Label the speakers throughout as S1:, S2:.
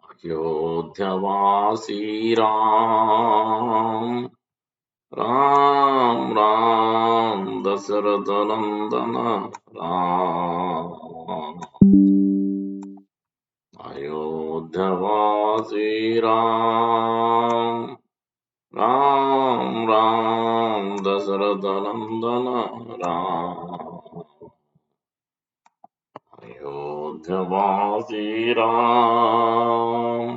S1: अयोध्यावासी राम राम राम दशरथ नंदन राम। अयोध्यावासी राम राम राम दशरथ नंदन राम। अयोध्यावासी राम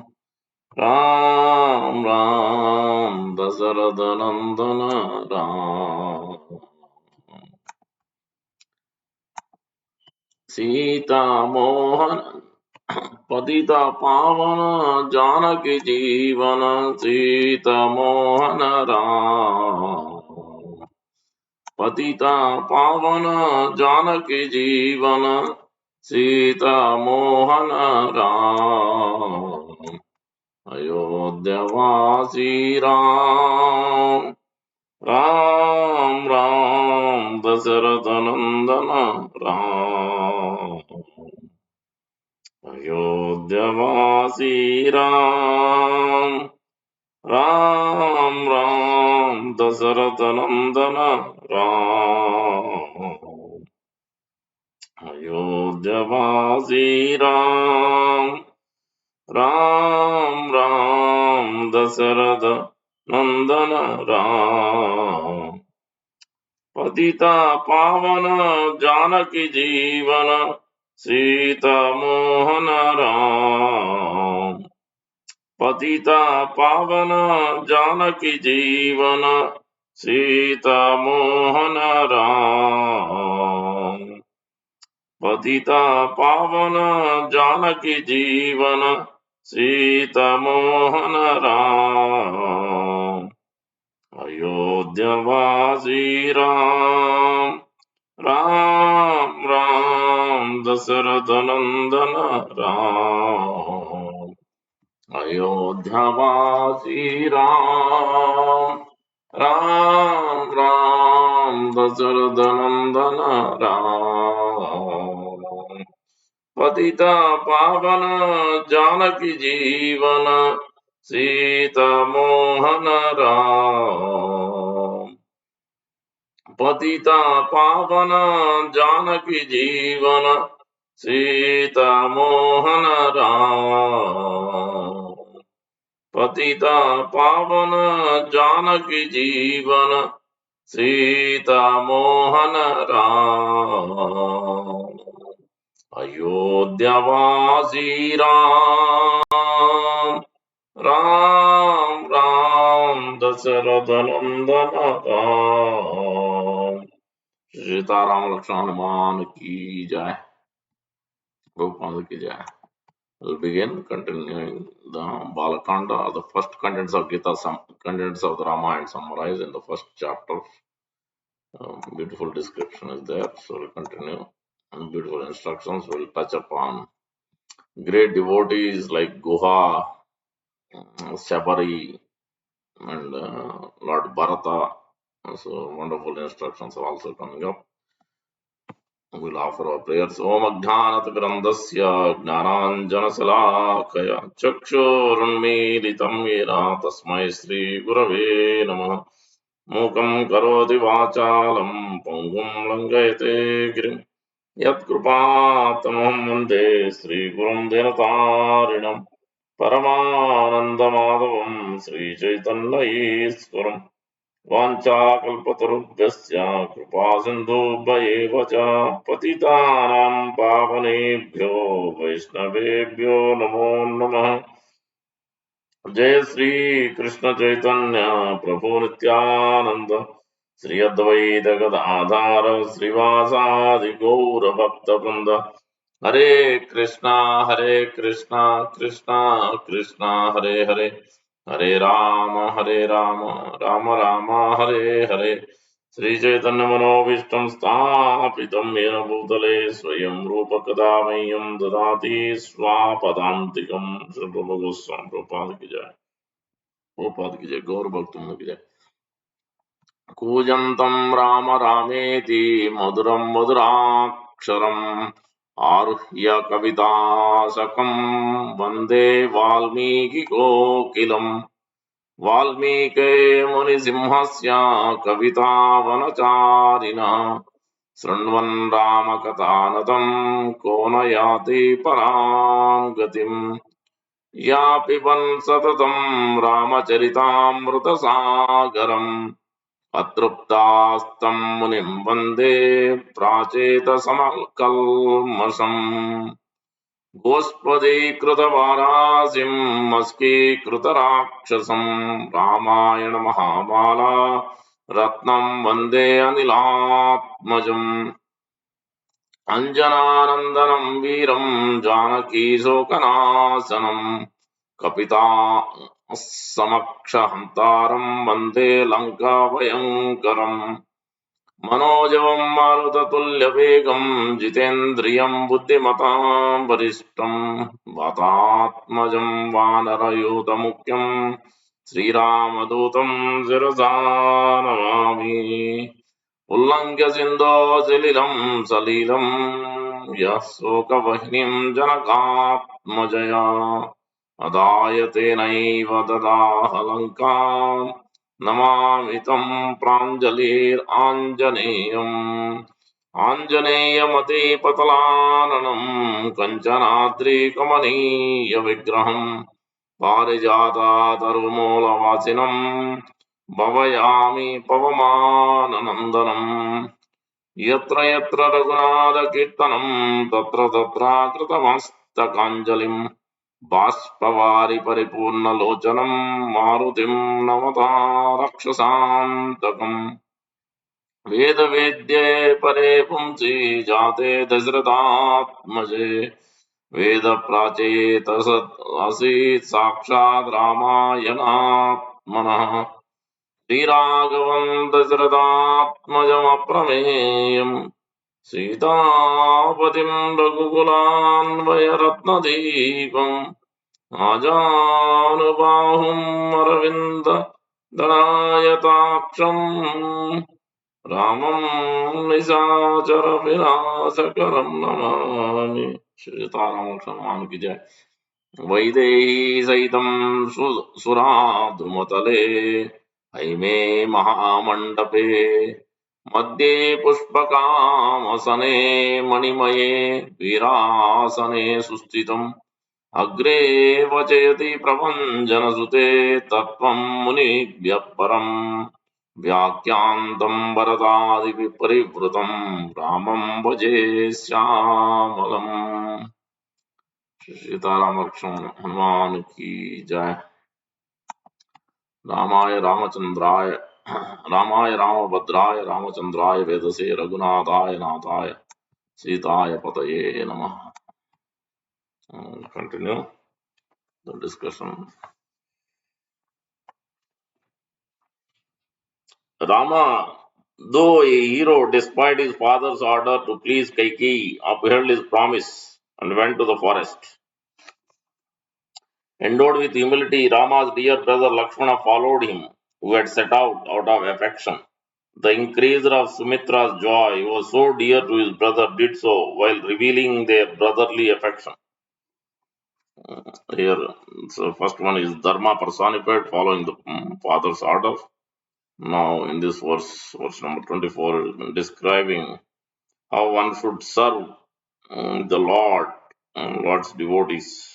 S1: राम राम दशरथ नंदन राम। सीता मोहन पतिता पावन जानकी जीवन सीता मोहन राम। पतिता पावन जानकी जीवन सीता मोहन राम। अयोध्यावासी राम राम राम दशरथ नंदन राम। अयोध्यावासी राम राम राम दशरथ नंदन राम। अयोध्यावासी राम राम राम दशरथ नंदन राम। पतिता पावन जानकी जीवन सीता मोहन राम। पतिता पावन जानकी जीवन सीता मोहन राम। पतिता पावन जानकी जीवन सीता मोहन राम। अयोध्यावासी राम राम राम दशरथ नंदन राम। अयोध्यावासी राम राम राम दशरथ नंदन राम। पतिता पावन जानकी जीवन सीता मोहन राम। पतिता पावन जानकी जीवन सीता मोहन राम। पतिता पावन जानकी जीवन सीता मोहन राम। अयोध्यावासी राम राम राम दशरथ नंदन राम। सीताराम लक्ष्मण हनुमान की जय। गोपाल की जय। We'll begin continuing the Bala Kanda, the first contents of Gita, some contents of the Ramayana summarized in the first chapter. Beautiful description is there, so we'll continue. And beautiful instructions will touch upon great devotees like Guha, Sabari, and Lord Bharata. So wonderful instructions are also coming up. We'll offer our prayers. Om Ajnanatimirandasya Gnananjanasalakhaya Chakshurunmilitam Yena Tasmai Sri Gurave Namah. Mukam Karoti Vachalam Pangum Langayate Girim Yatkrupatamaham Vande Sri Gurum Denatarinam Paramanandamadavam Sri Chaitanya Iswaram वाञ्छाकल्पतरुभ्यश्च कृपासिन्धुभ्येव च पतितानां पावनेभ्यो वैष्णवेभ्यो नमो नमः। जय श्री कृष्ण चैतन्य प्रभु नित्यानंद श्री अद्वैत गदाधर श्रीवासादि गौर भक्तवृंद। हरे कृष्णा कृष्णा कृष्णा हरे हरे हरे राम राम राम हरे हरे। श्री चैतन्य मनोभीष्टं स्थापितं येन भूतले स्वयं रूप कदा मह्यं ददाति स्वापदान्तिकं। श्री प्रभु गोस्वामी प्रभुपाद की जय गौर भक्तों की जय। कूजन्तं राम रामेति मधुरं मधुराक्षरम् आरुह्य कविताशकम् वन्दे वाल्मीकिकोकिलम् वाल्मीके मुनिसिंहस्य कवितावनचारिणः शृण्वन् रामकथानतम् को न याति पराम् गतिम् या पिबन् सततम् रामचरितामृतसागरम् अतृप्तास्तम् मुनिम् वन्दे प्राचेतसमकल्मषम् गोष्पदीकृतवारासिम् अस्कीकृतराक्षसम् रामायण महामाला रत्नम् वन्दे अनिलात्मजम् अञ्जनानन्दनम् वीरम् जानकी शोकनाशनम् कपिता समक्षहन्तारम् वन्दे लङ्काभयङ्करम् मनोजवम् मारुततुल्यवेगम् जितेन्द्रियम् बुद्धिमताम् वरिष्ठम् वातात्मजम् वानरयूतमुख्यम् श्रीरामदूतम् शिरसा नमामि उल्लङ्घ्य सिन्धो सलिलम् सलीलम् यः शोकवह्निम् जनकात्मजया अदाय तेनैव ददाह लङ्काम् नमामि तम् प्राञ्जलिराञ्जनेयम् आञ्जनेयमतिपतलाननम् कञ्चनाद्रिकमनीय विग्रहम् पारिजातातरुमूलवासिनम् भवयामि पवमाननन्दनम् यत्र यत्र रघुनाथकीर्तनम् तत्र तत्राकृतमस्तकाञ्जलिम् बाष्पवारि परिपूर्णलोचनम् मारुतिम् नमता रक्षसान्तकम् वेदवेद्ये परे पुंसि जाते दशरथात्मजे वेदप्राचेतसत् साक्षात् रामायणात्मनः श्रीराघवम् दशरथात्मजमप्रमेयम् सीतापतिम् रघुकुलान्वयरत्नदीपम् आजानुबाहुम् अरविन्द दनायताक्षम् रामम् निशाचर विनाशकरम् नमामि। श्री सीताराम की जय। वैदेही सहितम् सुराद्रुमतले हैमे महामण्डपे मध्ये पुष्पकामसने मणिमये वीरासने सुस्थितम् अग्रे वचयति प्रभञ्जनसुते तत्त्वम् मुनिभ्यः परम् व्याख्यान्तम् वरदादिपरिवृतम् रामम् भजे श्यामलम्। सीताराम लक्ष्मण हनुमान की जय। रामाय रामभद्राय रामचंद्राय वेदसे रघुनाथाय नाथाय सीताय पतये नमः। Continue the discussion. Rama, though a hero, despite his father's order to please Kaikeyi, upheld his promise and went to the forest. Endowed with humility, Rama's dear brother Lakshmana followed him, who had set out of affection. The increaser of Sumitra's joy, who was so dear to his brother, did so while revealing their brotherly affection. Here, so first one is Dharma personified, following the father's order. Now, in this verse number 24, describing how one should serve the Lord, Lord's devotees.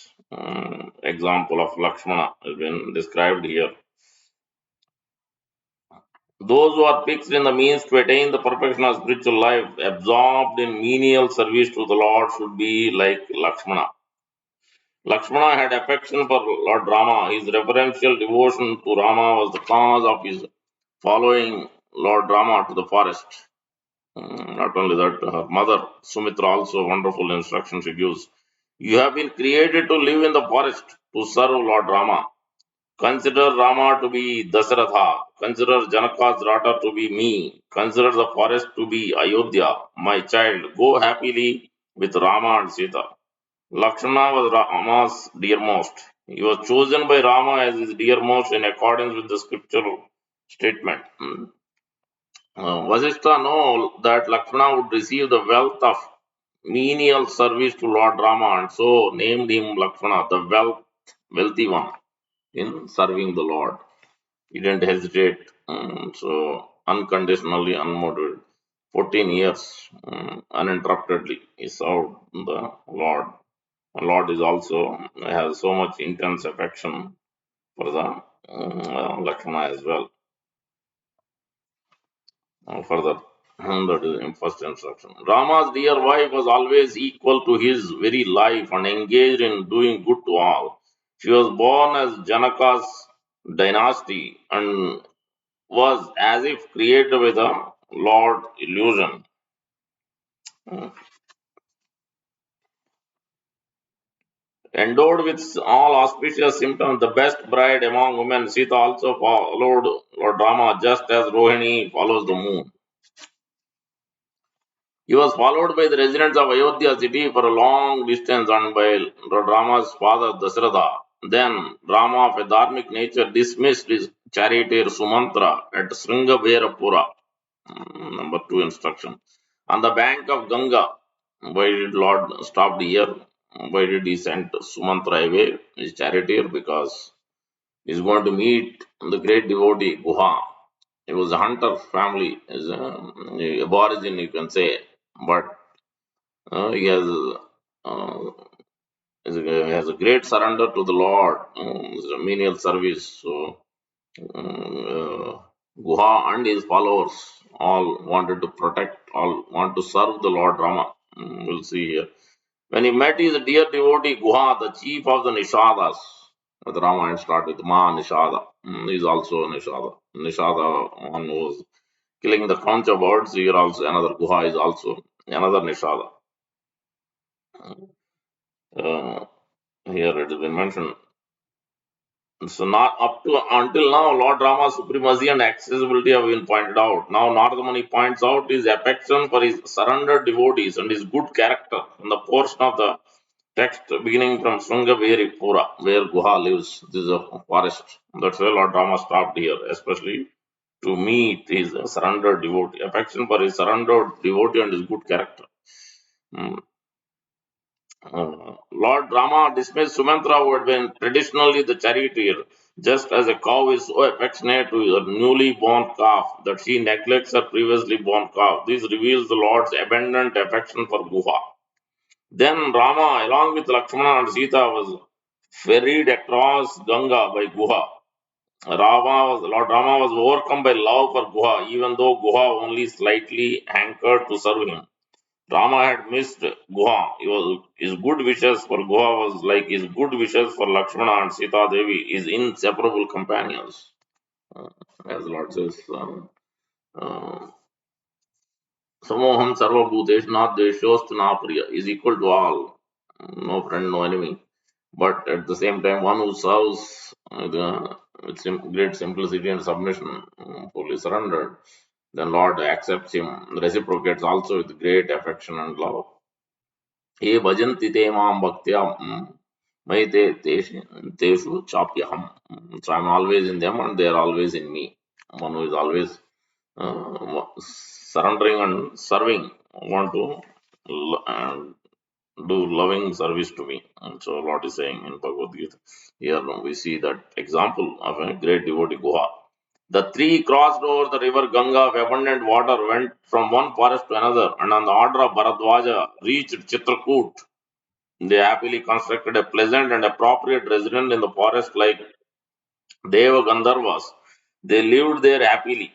S1: Example of Lakshmana has been described here. Those who are fixed in the means to attain the perfection of spiritual life, absorbed in menial service to the Lord, should be like Lakshmana. Lakshmana had affection for Lord Rama. His reverential devotion to Rama was the cause of his following Lord Rama to the forest. Not only that, her mother Sumitra also wonderful instruction she gives. You have been created to live in the forest to serve Lord Rama. Consider Rama to be Dasaratha. Consider Janaka's daughter to be me. Consider the forest to be Ayodhya, my child. Go happily with Rama and Sita. Lakshmana was Rama's dearmost. He was chosen by Rama as his dearmost in accordance with the scriptural statement. Vasishtha know that Lakshmana would receive the wealth of menial service to Lord Rama and so named him Lakshmana, the wealthy one, in serving the Lord. He didn't hesitate, so unconditionally, unmotivated. 14 years uninterruptedly he served the Lord. The Lord is also has so much intense affection for the Lakshmana as well. Further, that is in first instruction. Rama's dear wife was always equal to his very life and engaged in doing good to all. She was born as Janaka's dynasty and was as if created with a Lord illusion. Endowed with all auspicious symptoms, the best bride among women, Sita also followed Lord Rama just as Rohini follows the moon. He was followed by the residents of Ayodhya city for a long distance and by Lord Rama's father Dasratha. Then Rama, of a dharmic nature, dismissed his charioteer Sumantra at Sringaverapura. Number two instruction. On the bank of Ganga, why did Lord stop here? Why did he send Sumantra away, his charioteer? Because he's going to meet the great devotee Guha. He was a hunter family, is a aborigine, you can say, but he uh, has a great surrender to the Lord, it's a menial service. So Guha and his followers all wanted to protect, all want to serve the Lord Rama. We'll see here. When he met his dear devotee Guha, the chief of the Nishadas, the Ramayana start with Ma Nishada. He is also a Nishada. Nishada, one who was killing the conch of birds. Here also another Guha is also another Nishada. Uh, Here it has been mentioned. So not up to until now, Lord Rama's supremacy and accessibility have been pointed out. Now Nardamani points out his affection for his surrendered devotees and his good character in the portion of the text beginning from Sringaveri Pura, where Guha lives. This is a forest. That's why Lord Rama stopped here, especially to meet his surrendered devotee. Affection for his surrendered devotee and his good character. Hmm. Lord Rama dismissed Sumantra, who had been traditionally the charioteer, just as a cow is so affectionate to her newly born calf that she neglects her previously born calf. This reveals the Lord's abundant affection for Guha. Then Rama, along with Lakshmana and Sita, was ferried across Ganga by Guha. Lord Rama was overcome by love for Guha, even though Guha only slightly hankered to serve him. Rama had missed Guha. His good wishes for Guha was like his good wishes for Lakshmana and Sita Devi, his inseparable companions. Uh, as the Lord says, uh, Samoham Sarvabhutesh not Deshost Napriya is equal to all. No friend, no enemy. But at the same time, one who serves with great simplicity and submission, fully surrendered, then Lord accepts him, reciprocates also with great affection and love. ये भजन्ति ते मां भक्त्या मयि तेषु चाप्यहम. So I'm always in them and they are always in me. One who is always surrendering and serving, want to do loving service to me. And so Lord is saying in Bhagavad Gita, here we see that example of a great devotee Guha. The three crossed over the river Ganga of abundant water, went from one forest to another, and on the order of Bharadwaja reached Chitrakoot. They happily constructed a pleasant and appropriate residence in the forest like Deva Gandharvas. They lived there happily.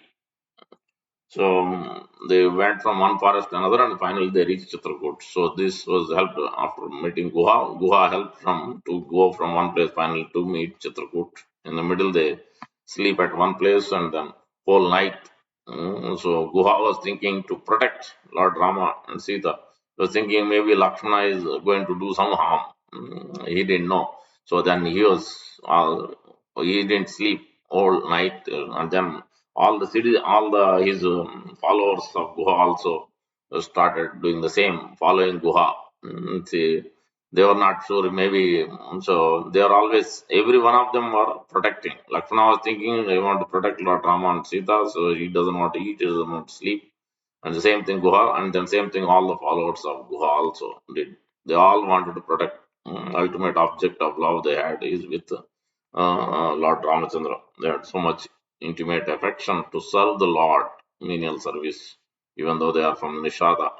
S1: So they went from one forest to another and finally they reached Chitrakoot. So this was helped after meeting Guha. Guha helped from to go from one place finally to meet Chitrakoot. In the middle they sleep at one place and then whole night. So Guha was thinking to protect Lord Rama and Sita. He was thinking maybe Lakshmana is going to do some harm. He didn't know. So then he didn't sleep all night and then all the city, all the his followers of Guha also started doing the same, following Guha. See, they were not sure, maybe. So they are always, every one of them were protecting. Lakshmana was thinking, I want to protect Lord Rama and Sita, so he doesn't want to eat, he doesn't want to sleep. And the same thing Guha, and then same thing all the followers of Guha also did. They all wanted to protect. Ultimate object of love they had is with Lord Ramachandra. They had so much intimate affection to serve the Lord, menial service, even though they are from Nishada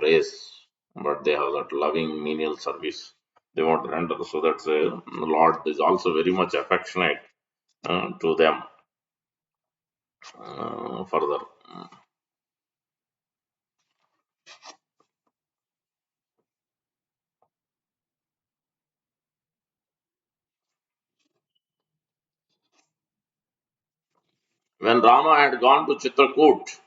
S1: race, but they have that loving menial service they want to render. So that's the Lord is also very much affectionate to them further. When Rama had gone to Chitrakoot,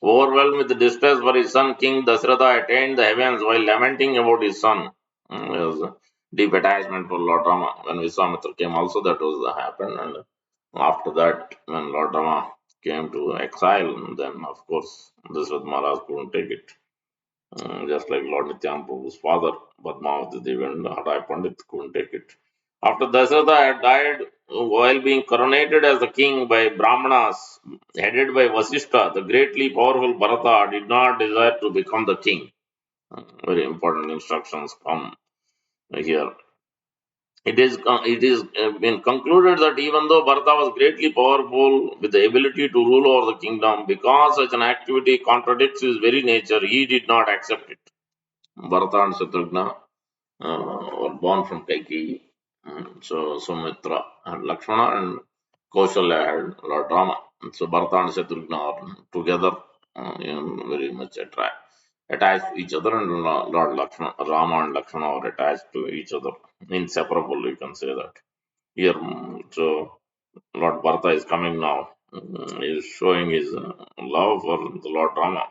S1: overwhelmed with distress for his son, King Dasratha attained the heavens while lamenting about his son. There was deep attachment for Lord Rama. When Vishwamitra came, also that was happened. And after that, when Lord Rama came to exile, then of course Dasratha Maharaj couldn't take it. Just like Lord Nityananda Prabhu's father, Padmavati Devi and Hadai Pandit couldn't take it. After Dasratha had died while being coronated as the king by Brahmanas, headed by Vasishtha, the greatly powerful Bharata did not desire to become the king. Very important instructions come here. It is been concluded that even though Bharata was greatly powerful with the ability to rule over the kingdom, because such an activity contradicts his very nature, he did not accept it. Bharata and Shatrughna were born from Kaikeyi. So Sumitra and Lakshmana and Kausalya had Lord Rama. So Bharata and Shatrughna are together, very much attached to each other, and Lord Lakshmana, Rama and Lakshmana are attached to each other, inseparable. You can say that here. So Lord Bharata is coming now. He is showing his love for the Lord Rama.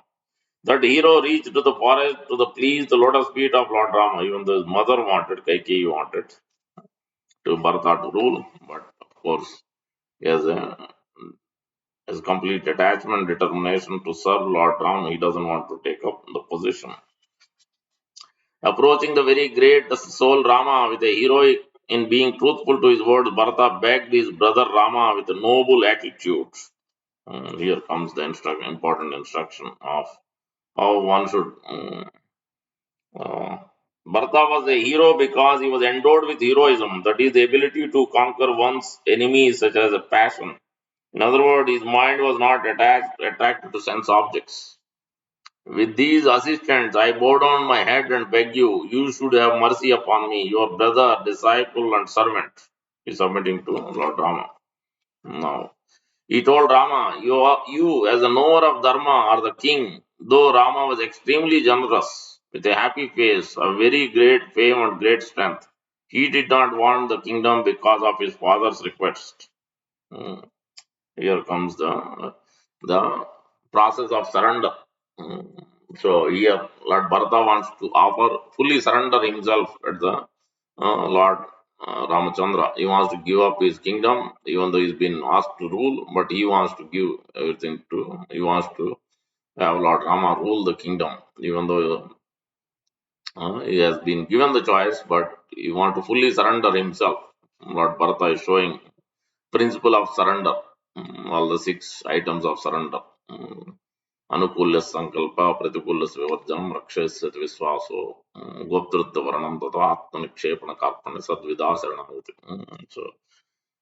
S1: That hero reached to the forest to the please the lotus feet of Lord Rama. Even though his mother wanted, Kaikeyi wanted to Bharata to rule, but of course he has complete attachment, determination to serve Lord Rama. He doesn't want to take up the position. Approaching the very great soul Rama with a heroic in being truthful to his words, Bharata begged his brother Rama with a noble attitude. Here comes the important instruction of how one should. Uh, Bharata was a hero because he was endowed with heroism, that is, the ability to conquer one's enemies, such as a passion. In other words, his mind was not attracted to sense objects. With these assistants, I bow down my head and beg you, you should have mercy upon me, your brother, disciple, and servant. He is submitting to Lord Rama. Now, he told Rama, you as a knower of Dharma are the king. Though Rama was extremely generous, with a happy face, a very great fame and great strength, he did not want the kingdom because of his father's request. Hmm. Here comes the process of surrender. Mm. So here Lord Bharata wants to offer fully surrender himself at the Lord Ramachandra. He wants to give up his kingdom, even though he's been asked to rule, but he wants to give everything to. He wants to have Lord Rama rule the kingdom, even though he has been given the choice, but he wants to fully surrender himself. Lord Bharata is showing principle of surrender, all the six items of surrender. अनुकूल्य संकल्प प्रतिकूल विवर्जन रक्षयति विश्वासो गोप्तृत्व वर्णम तथा आत्मनिक्षेपण कार्पण्य सद्विधा शरणागति. So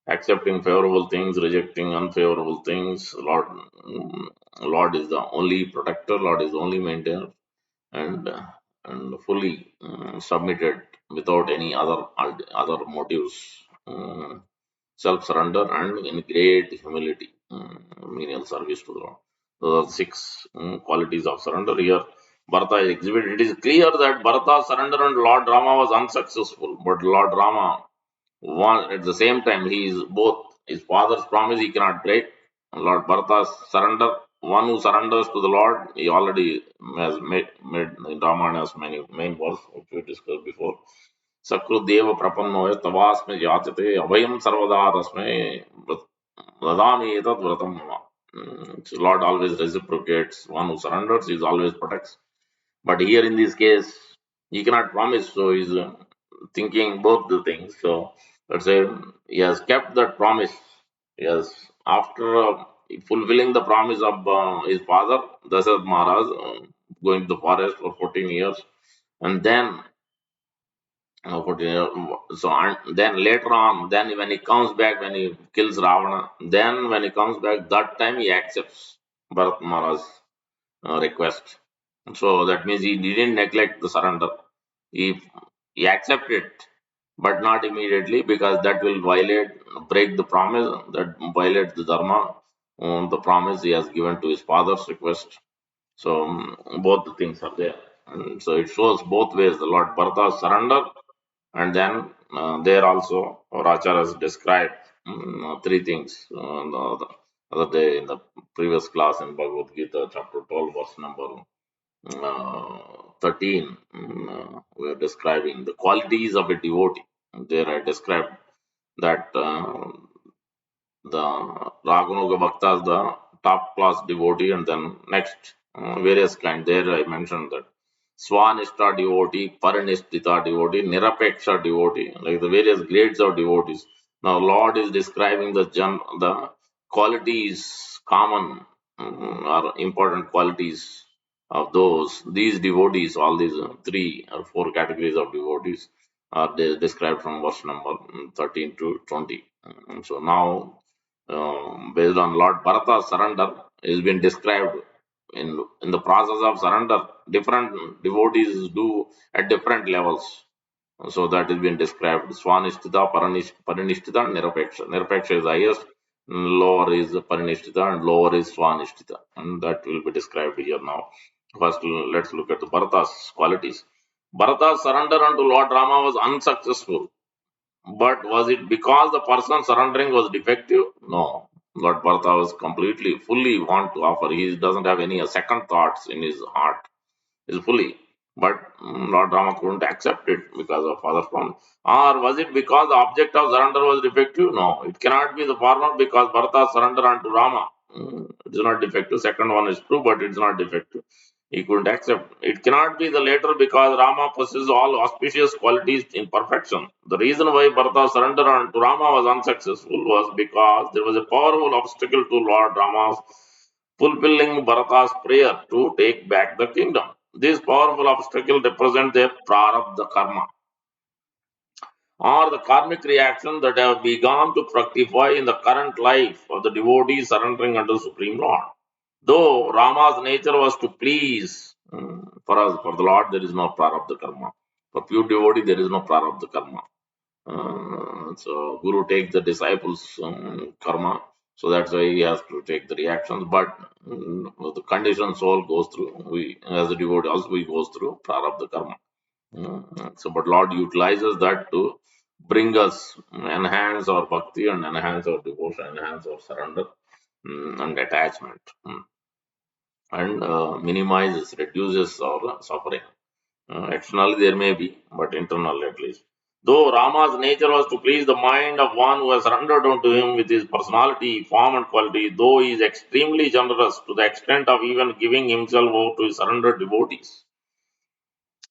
S1: accepting favorable things, rejecting unfavorable things. Lord is the only protector. Lord is the only maintainer, and fully submitted without any other motives. Self surrender and in great humility, menial service to the Lord. Those are six qualities of surrender. Here, Bharata is exhibited. It is clear that Bharata's surrender and Lord Rama was unsuccessful, but Lord Rama, one, at the same time, he is both. His father's promise he cannot break. Lord Bharata's surrender, one who surrenders to the Lord, he already has made in Ramayana's many main verse, which we discussed before. सकृदेव प्रपन्नो तवास्मि याचते अभयम सर्वदा तस्मै वदामि एतद् व्रतं मम. So Lord always reciprocates. One who surrenders, he always protects. But here in this case, he cannot promise, so he's thinking both the things. So let's say he has kept that promise. Yes, after fulfilling the promise of his father, Dasharatha Maharaj, going to the forest for 14 years. And then, 14 years, so and then later on, then when he comes back, when he kills Ravana, then when he comes back, that time he accepts Bharat Maharaj's request. So that means he didn't neglect the surrender. He, he accepted, but not immediately because that will break the promise, that violates the dharma, the promise he has given to his father's request. So both the things are there. And so it shows both ways the Lord Bharata's surrender, and then there also our Acharya has described three things. The other day in the previous class in Bhagavad Gita, chapter 12, verse number 13, we are describing the qualities of a devotee. There I described that the Raganuga Bhakta is the top class devotee, and then next various kind. There I mentioned that Swanishta devotee, Paranishtita devotee, Nirapeksha devotee, like the various grades of devotees. Now Lord is describing the qualities common or important qualities of these devotees. All these three or four categories of devotees are described from verse number 13 to 20. So now based on Lord Bharata's surrender, is been described in the process of surrender. Different devotees do at different levels. So that is been described. Swanishtita, Paranishtita, and Nirapeksha. Nirapeksha is highest, lower is Paranishtita, and lower is Swanishtita. And that will be described here now. First, let's look at the Bharata's qualities. Bharata's surrender unto Lord Rama was unsuccessful. But was it because the person surrendering was defective? No. Lord Bharata was completely, fully want to offer. He doesn't have any second thoughts in his heart. He's fully. But Lord Rama couldn't accept it because of father's promise. Or was it because the object of surrender was defective? No. It cannot be the former because Bharata surrender unto Rama. It is not defective. Second one is true, but it's not defective. He couldn't accept. It cannot be the later because Rama possesses all auspicious qualities in perfection. The reason why Bharata's surrender to Rama was unsuccessful was because there was a powerful obstacle to Lord Rama's fulfilling Bharata's prayer to take back the kingdom. This powerful obstacle represents the prarabdha karma, or the karmic reaction that have begun to fructify in the current life of the devotee surrendering unto Supreme Lord. Though Rama's nature was to please, for us, for the Lord, there is no prarabdha karma. For pure devotee, there is no prarabdha karma. So Guru takes the disciples' karma, so that's why he has to take the reactions. But the conditioned soul goes through. We, as a devotee, also we goes through prarabdha karma. So, but Lord utilizes that to bring us, enhance our bhakti and enhance our devotion, enhance our surrender and attachment, and minimizes, reduces our suffering. Externally there may be, but internally at least. Though Rama's nature was to please the mind of one who has surrendered unto him with his personality, form, and quality, though he is extremely generous to the extent of even giving himself over to his surrendered devotees.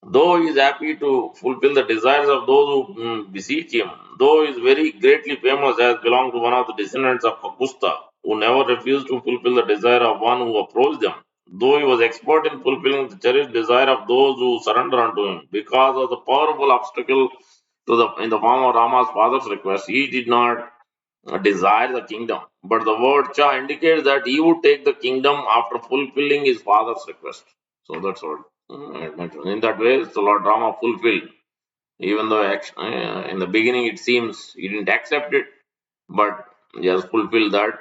S1: Though he is happy to fulfill the desires of those who beseech him, though he is very greatly famous as belong to one of the descendants of Kakusta, who never refused to fulfill the desire of one who approached them, though he was expert in fulfilling the cherished desire of those who surrender unto him, because of the powerful obstacle in the form of Rama's father's request, he did not desire the kingdom. But the word Cha indicates that he would take the kingdom after fulfilling his father's request. So that's what I mentioned. In that way, the Lord Rama fulfilled. Even though in the beginning it seems he didn't accept it, but he has fulfilled that,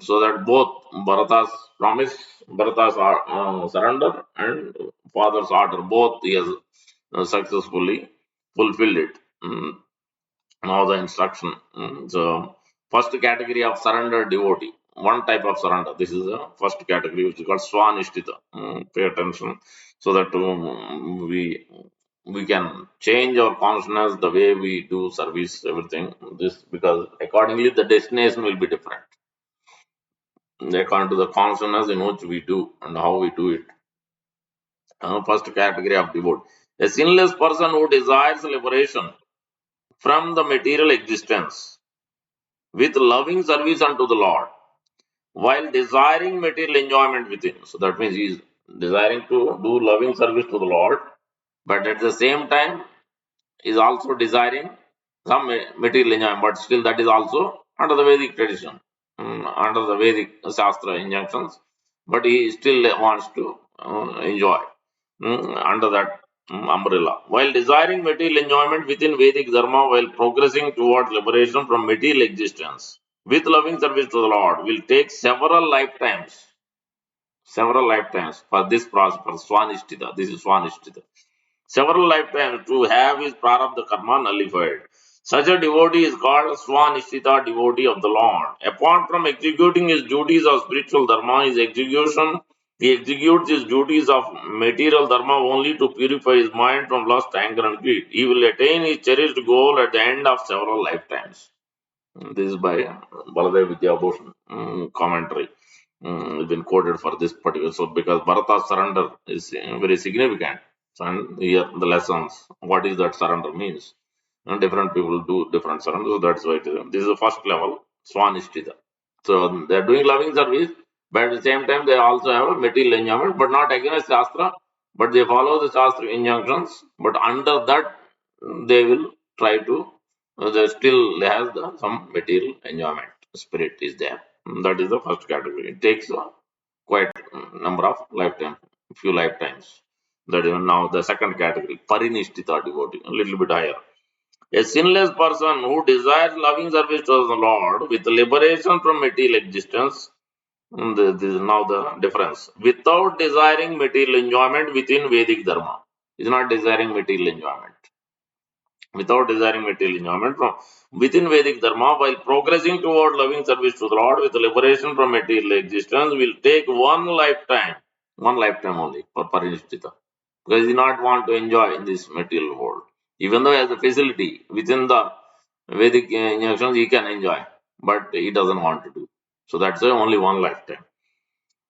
S1: so that both Bharata's promise, Bharata's surrender, and father's order, both he has successfully fulfilled it. Now the instruction. So first category of surrender devotee. One type of surrender. This is the first category which is called Swanishtita. Pay attention so that we can change our consciousness, the way we do service, everything. This because accordingly the destination will be different according to the consciousness in which we do and how we do it. First category of devotee. A sinless person who desires liberation from the material existence with loving service unto the Lord. while desiring material enjoyment within. So that means he is desiring to do loving service to the Lord, but at the same time is also desiring some material enjoyment, but still that is also under the Vedic tradition, under the Vedic Shastra injunctions, but he still wants to enjoy under that umbrella. While desiring material enjoyment within Vedic Dharma, while progressing towards liberation from material existence, with loving service to the Lord, will take several lifetimes for this process, for Swanishtita. This is Swanishtita several lifetimes to have his prarabdha karma nullified. Such a devotee is called Swanishtita devotee of the Lord. Apart from executing his duties of spiritual dharma, he executes his duties of material dharma only to purify his mind from lust, anger, and greed. He will attain his cherished goal at the end of several lifetimes. This is by Baladev Vidyabhushan commentary. It's been quoted for this particular. So, because Bharata's surrender is very significant. So, and here the lessons, what is that surrender means. And different people do different surrender. So, that's why this is the first level, Swanishtita. So, they're doing loving service, but at the same time, they also have a material enjoyment, but not against Shastra, but they follow the Shastra injunctions, but under that, they will try to they still has some material enjoyment. Spirit is there. That is the first category. It takes quite number of lifetime, few lifetimes. That is now the second category, Parinishtita devotee, a little bit higher. A sinless person who desires loving service to the Lord with liberation from material existence. This is now the difference. Without desiring material enjoyment within Vedic Dharma. Is not desiring material enjoyment without desiring material enjoyment from within Vedic Dharma, while progressing toward loving service to the Lord with liberation from material existence, will take one lifetime only for Parinishthita. Because he does not want to enjoy in this material world. Even though he has a facility within the Vedic injunctions, he can enjoy, but he doesn't want to do. So that's why only one lifetime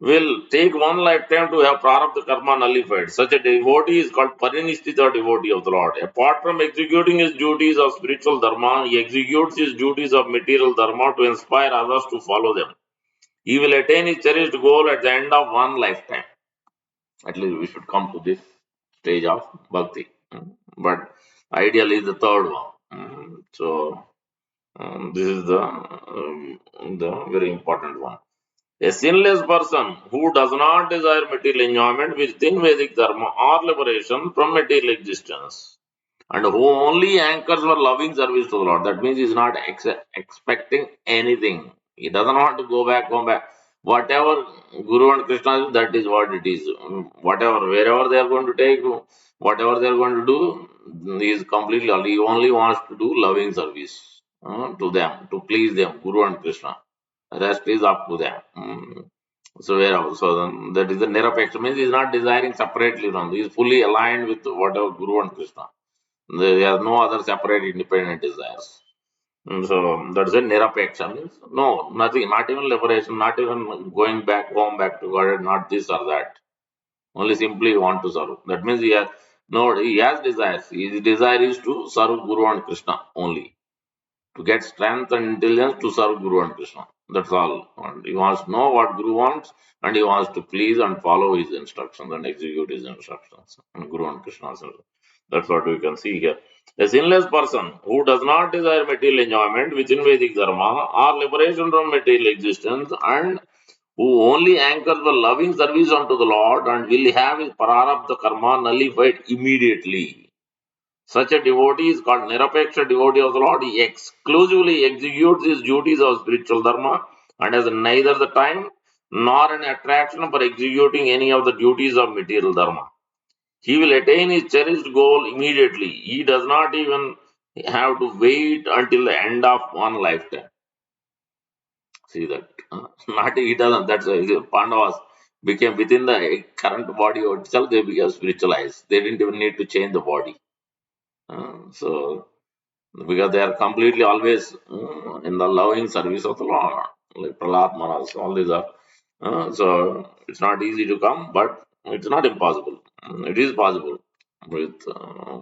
S1: will take one lifetime to have prarabdha karma nullified. Such a devotee is called Parinishtita devotee of the Lord. Apart from executing his duties of spiritual dharma, he executes his duties of material dharma to inspire others to follow them. He will attain his cherished goal at the end of one lifetime. At least we should come to this stage of bhakti. But ideally, the third one. So, this is the very important one. A sinless person who does not desire material enjoyment within Vedic Dharma or liberation from material existence, and who only anchors for loving service to the Lord. That means he is not expecting anything. He doesn't want to go back, come back. Whatever Guru and Krishna is, that is what it is. Whatever, wherever they are going to take, whatever they are going to do, he is completely, he only wants to do loving service to them, to please them, Guru and Krishna. Rest is up to them. So wherever, so then that is the Nirapeksha means he is not desiring separately from. He is fully aligned with whatever Guru and Krishna. There are no other separate independent desires. So that's a Nirapeksha means no, nothing, not even liberation, not even going back home, back to God, not this or that. Only simply want to serve. That means he has desires. His desire is to serve Guru and Krishna only to get strength and intelligence to serve Guru and Krishna. That's all. And he wants to know what Guru wants and he wants to please and follow his instructions and execute his instructions. And Guru and Krishna. That's what we can see here. A sinless person who does not desire material enjoyment within Vedic Dharma or liberation from material existence and who only anchors the loving service unto the Lord and will have his prarabdha karma nullified immediately. Such a devotee is called Nirapeksha devotee of the Lord. He exclusively executes his duties of spiritual dharma and has neither the time nor an attraction for executing any of the duties of material dharma. He will attain his cherished goal immediately. He does not even have to wait until the end of one lifetime. See that? Not he doesn't. That's why the Pandavas became within the current body itself, they became spiritualized. They didn't even need to change the body. So because they are completely always in the loving service of the Lord, like Prahlad Maharaj, all these are. So it's not easy to come, but it's not impossible. It is possible with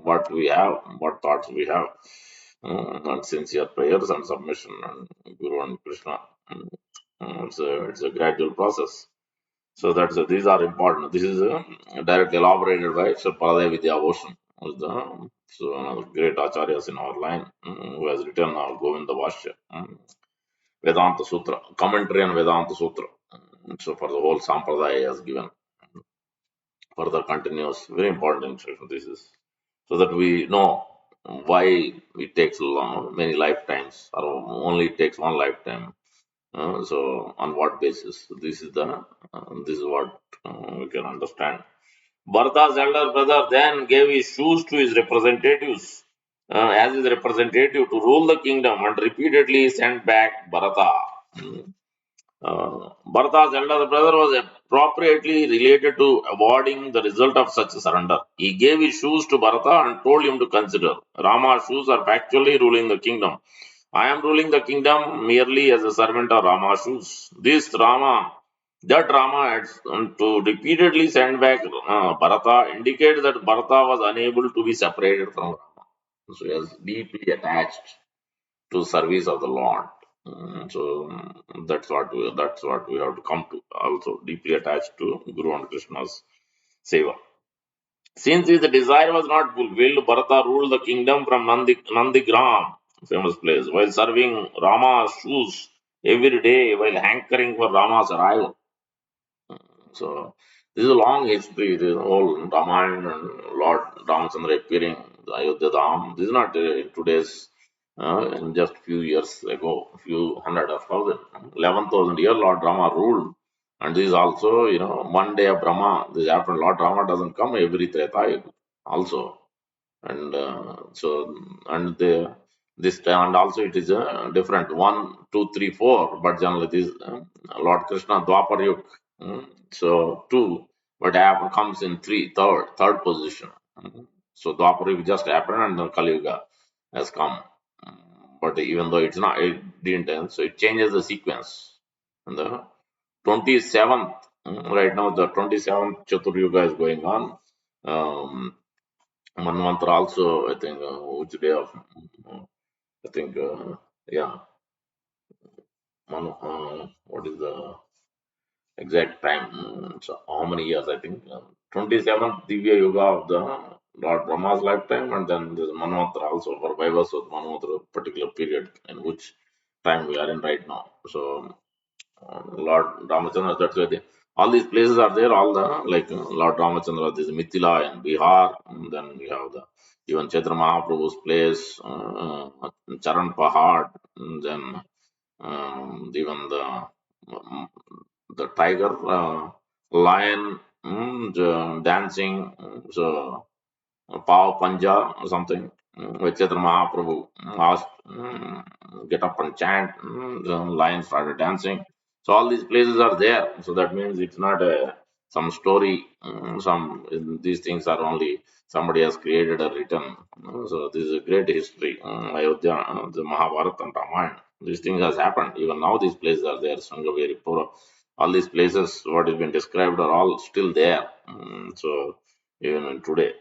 S1: what we have, what thoughts we have, and sincere prayers and submission and Guru and Krishna. It's a gradual process. So these are important. This is directly elaborated by Sir Pradaya Vidya Bhushan, who is one of the great acharyas in our line, who has written Govinda Bhashya, Vedanta Sutra, commentary on Vedanta Sutra. So for the whole Sampradaya he has given further continuous, very important instruction. This is so that we know why it takes long, many lifetimes, or only it takes one lifetime. So on what basis? This is what we can understand. Bharata's elder brother then gave his shoes to his representatives as his representative to rule the kingdom and repeatedly sent back Bharata. Bharata's elder brother was appropriately related to awarding the result of such a surrender. He gave his shoes to Bharata and told him to consider Rama's shoes are factually ruling the kingdom. I am ruling the kingdom merely as a servant of Rama's shoes. That Rama had to repeatedly send back Bharata indicates that Bharata was unable to be separated from Rama. So he was deeply attached to service of the Lord. That's what we have to come to. Also deeply attached to Guru and Krishna's seva. Since his desire was not fulfilled, Bharata ruled the kingdom from Nandigram, famous place, while serving Rama's shoes every day while hankering for Rama's arrival. So this is a long history. The whole Ramayana and Lord Ramachandra appearing the Ayodhya Dham. This is not today's. In just few years ago, few hundred or thousand, 11,000 years Lord Rama ruled. And this is also, one day of Brahma. This happened. Lord Rama doesn't come every Treta Yuga also. And and this time, and also it is different 1, 2, 3, 4, but generally this Lord Krishna Dwapar Yug. So two, but comes in third position. So Dwapar Yug just happened, and then Kali Yuga has come. But even though it didn't end, so it changes the sequence. And the 27th, right now the 27th Chatur Yuga is going on. Um, Manvantra also, I think, which day of, I think, yeah, what is the exact time? So how many years? I think 27th Divya Yuga of the Lord Brahma's lifetime, and then there's Manvantra also for Vaivasvat Manvantra, particular period in which time we are in right now. So Lord Ramachandra, that's why all these places are there. All the like Lord Ramachandra, this Mithila in Bihar, and then we have the even Chaitra Mahaprabhu's place, Charan Pahad, and then even the tiger, lion, dancing. So Pav Panja or something. Vichitra Mahaprabhu asked, get up and chant. The lion started dancing. So all these places are there. So that means it's not some story. These things are only somebody has created or written. So this is a great history. Ayodhya, the Mahabharata and Ramayana. These things has happened. Even now these places are there. Sanghaveri, Pura. All these places, what has been described, are all still there. So even today.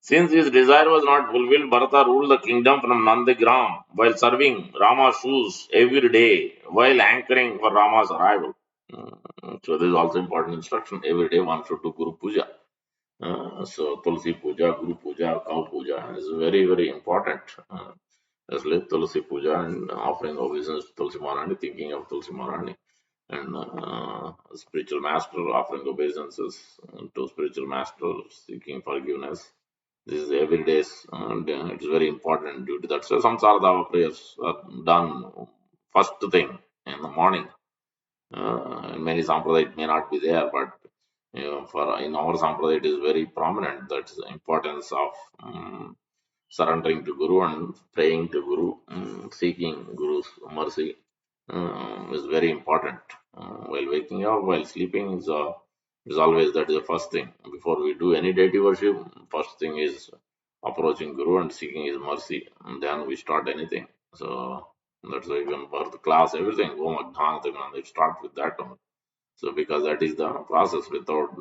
S1: Since his desire was not fulfilled, Bharata ruled the kingdom from Nandigram while serving Rama's shoes every day while anchoring for Rama's arrival. So this is also important instruction. Every day one should do Guru Puja. So Tulsi Puja, Guru Puja, Cow Puja is very, very important. Especially Tulsi Puja and offering obeisance to Tulsi Maharani, thinking of Tulsi Maharani. And spiritual master offering obeisances to spiritual master, seeking forgiveness. This is every day, and it's very important due to that. So Samsara prayers are done first thing in the morning. In many sampradaya it may not be there, but for in our sampradaya it is very prominent. That's the importance of surrendering to Guru and praying to Guru, seeking Guru's mercy is very important. While waking up, while sleeping is always that is the first thing. Before we do any deity worship, first thing is approaching Guru and seeking his mercy. And then we start anything. So that's why even birth class, everything, Om Adhanatagana, they start with that one. So because that is the process without